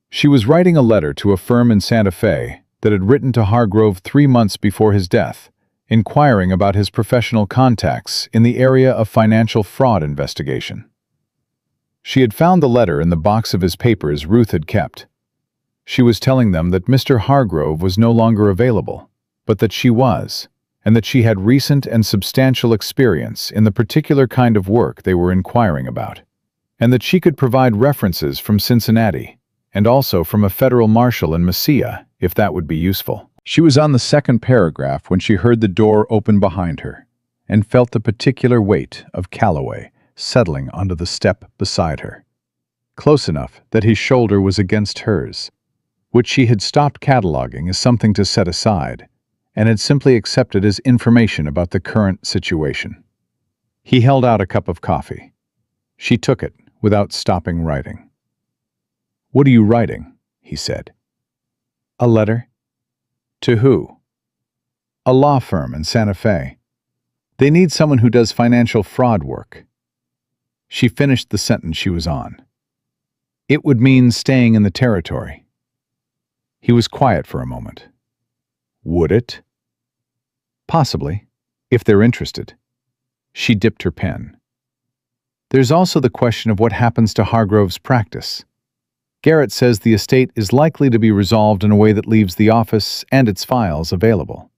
She was writing a letter to a firm in Santa Fe that had written to Hargrove 3 months before his death, inquiring about his professional contacts in the area of financial fraud investigation. She had found the letter in the box of his papers Ruth had kept. She was telling them that Mr. Hargrove was no longer available, but that she was, and that she had recent and substantial experience in the particular kind of work they were inquiring about, and that she could provide references from Cincinnati, and also from a federal marshal in Mesilla, if that would be useful. She was on the 2nd paragraph when she heard the door open behind her, and felt the particular weight of Calloway settling onto the step beside her, close enough that his shoulder was against hers, which she had stopped cataloging as something to set aside, and had simply accepted as information about the current situation. He held out a cup of coffee. She took it without stopping writing. "What are you writing?" he said. "A letter." "To who?" "A law firm in Santa Fe. They need someone who does financial fraud work." She finished the sentence she was on. "It would mean staying in the territory." He was quiet for a moment. "Would it?" "Possibly, if they're interested." She dipped her pen. "There's also the question of what happens to Hargrove's practice. Garrett says the estate is likely to be resolved in a way that leaves the office and its files available.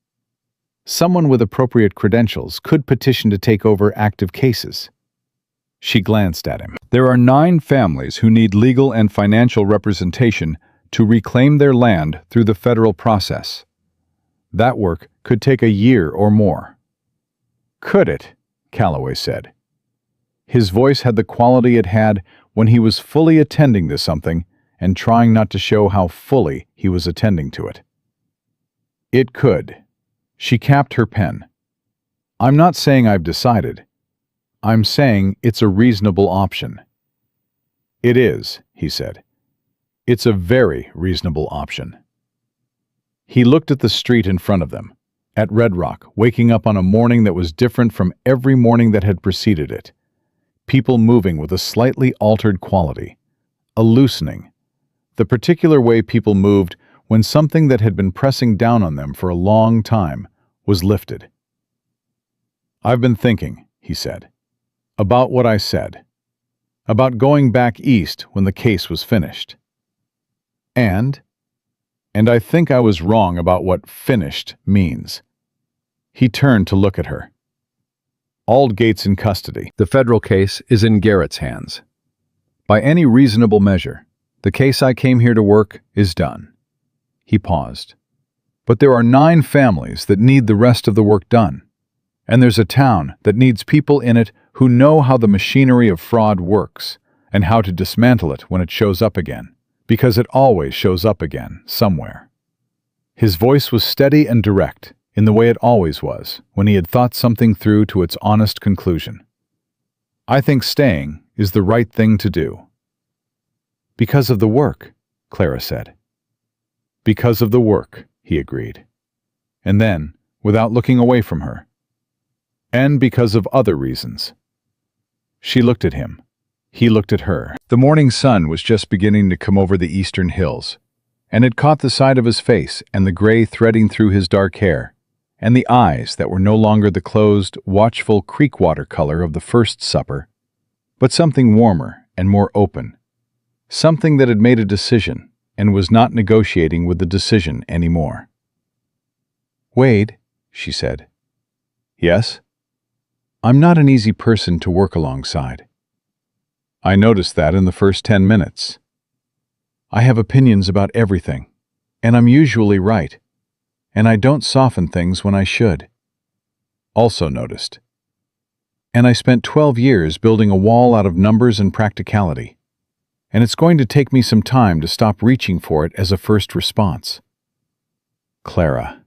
Someone with appropriate credentials could petition to take over active cases." She glanced at him. There are 9 families who need legal and financial representation to reclaim their land through the federal process. That work could take a year or more. "Could it?" Calloway said. His voice had the quality it had when he was fully attending to something and trying not to show how fully he was attending to it. "It could." She capped her pen. "I'm not saying I've decided. I'm saying it's a reasonable option." "It is," he said. "It's a very reasonable option." He looked at the street in front of them, at Red Rock, waking up on a morning that was different from every morning that had preceded it. People moving with a slightly altered quality, a loosening, the particular way people moved when something that had been pressing down on them for a long time was lifted. "I've been thinking," he said, "about what I said, about going back east when the case was finished. And I think I was wrong about what 'finished' means." He turned to look at her. "Aldgate's in custody. The federal case is in Garrett's hands. By any reasonable measure, the case I came here to work is done." He paused. "But there are 9 families that need the rest of the work done. And there's a town that needs people in it who know how the machinery of fraud works and how to dismantle it when it shows up again, because it always shows up again somewhere." His voice was steady and direct, in the way it always was when he had thought something through to its honest conclusion. "I think staying is the right thing to do." "Because of the work," Clara said. "Because of the work," he agreed. And then, without looking away from her, "And because of other reasons." She looked at him. He looked at her. The morning sun was just beginning to come over the eastern hills, and it caught the side of his face and the gray threading through his dark hair, and the eyes that were no longer the closed, watchful creek-water color of the first supper, but something warmer and more open, something that had made a decision and was not negotiating with the decision anymore. "Wade," she said. "Yes?" "I'm not an easy person to work alongside." "I noticed that in the first 10 minutes. I have opinions about everything, and I'm usually right, and I don't soften things when I should." "Also noticed." "And I spent 12 years building a wall out of numbers and practicality, and it's going to take me some time to stop reaching for it as a first response." "Clara."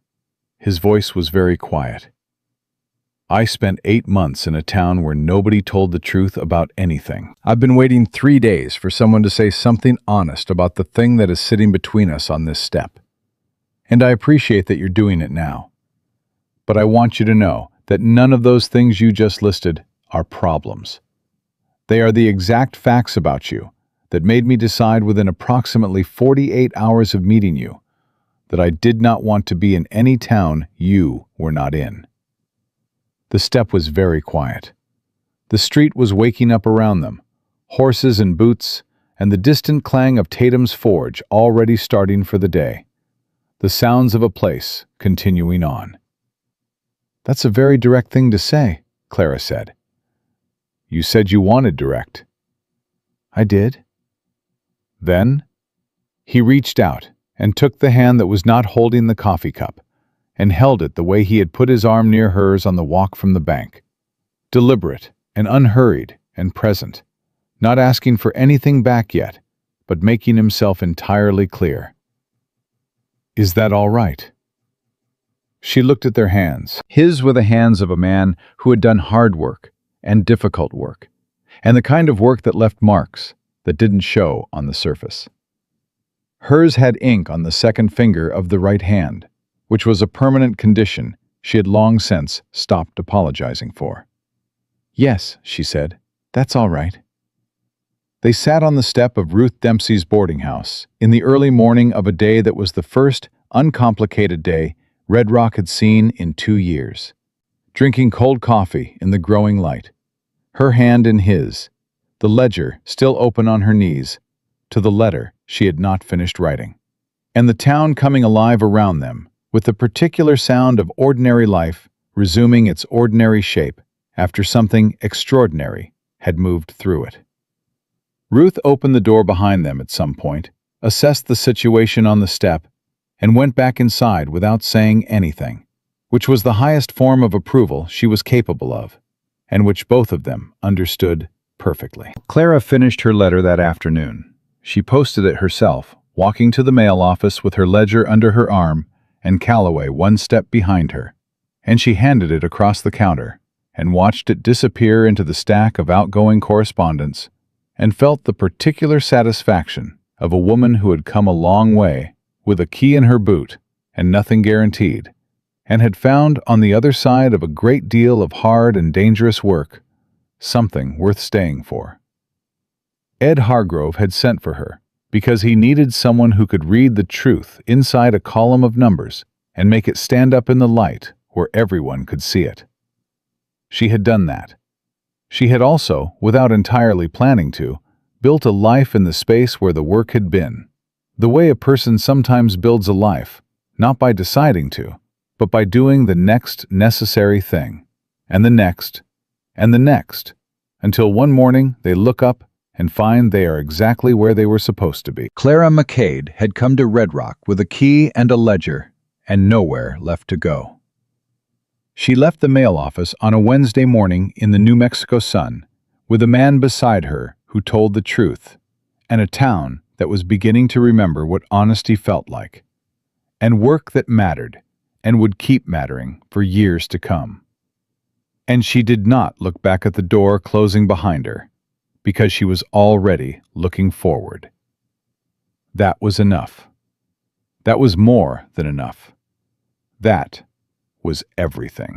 His voice was very quiet. "I spent 8 months in a town where nobody told the truth about anything. I've been waiting 3 days for someone to say something honest about the thing that is sitting between us on this step. And I appreciate that you're doing it now. But I want you to know that none of those things you just listed are problems. They are the exact facts about you that made me decide within approximately 48 hours of meeting you that I did not want to be in any town you were not in." The step was very quiet. The street was waking up around them, horses and boots, and the distant clang of Tatum's forge already starting for the day. The sounds of a place continuing on. "That's a very direct thing to say," Clara said. "You said you wanted direct." "I did." "Then?" He reached out and took the hand that was not holding the coffee cup, and held it the way he had put his arm near hers on the walk from the bank. Deliberate and unhurried and present, not asking for anything back yet, but making himself entirely clear. "Is that all right?" She looked at their hands. His were the hands of a man who had done hard work and difficult work, and the kind of work that left marks that didn't show on the surface. Hers had ink on the second finger of the right hand, which was a permanent condition she had long since stopped apologizing for. "Yes," she said, "that's all right." They sat on the step of Ruth Dempsey's boarding house in the early morning of a day that was the first uncomplicated day Red Rock had seen in 2 years, drinking cold coffee in the growing light, her hand in his, the ledger still open on her knees, to the letter she had not finished writing, and the town coming alive around them with the particular sound of ordinary life resuming its ordinary shape after something extraordinary had moved through it. Ruth opened the door behind them at some point, assessed the situation on the step, and went back inside without saying anything, which was the highest form of approval she was capable of, and which both of them understood perfectly. Clara finished her letter that afternoon. She posted it herself, walking to the mail office with her ledger under her arm and Calloway one step behind her, and she handed it across the counter and watched it disappear into the stack of outgoing correspondence, and felt the particular satisfaction of a woman who had come a long way with a key in her boot and nothing guaranteed, and had found on the other side of a great deal of hard and dangerous work something worth staying for. Ed Hargrove had sent for her because he needed someone who could read the truth inside a column of numbers and make it stand up in the light where everyone could see it. She had done that. She had also, without entirely planning to, built a life in the space where the work had been, the way a person sometimes builds a life, not by deciding to, but by doing the next necessary thing, and the next, and the next, until one morning they look up and find they are exactly where they were supposed to be. Clara McCade had come to Red Rock with a key and a ledger, and nowhere left to go. She left the mail office on a Wednesday morning in the New Mexico sun, with a man beside her who told the truth, and a town that was beginning to remember what honesty felt like, and work that mattered and would keep mattering for years to come. And she did not look back at the door closing behind her, because she was already looking forward. That was enough. That was more than enough. That was everything.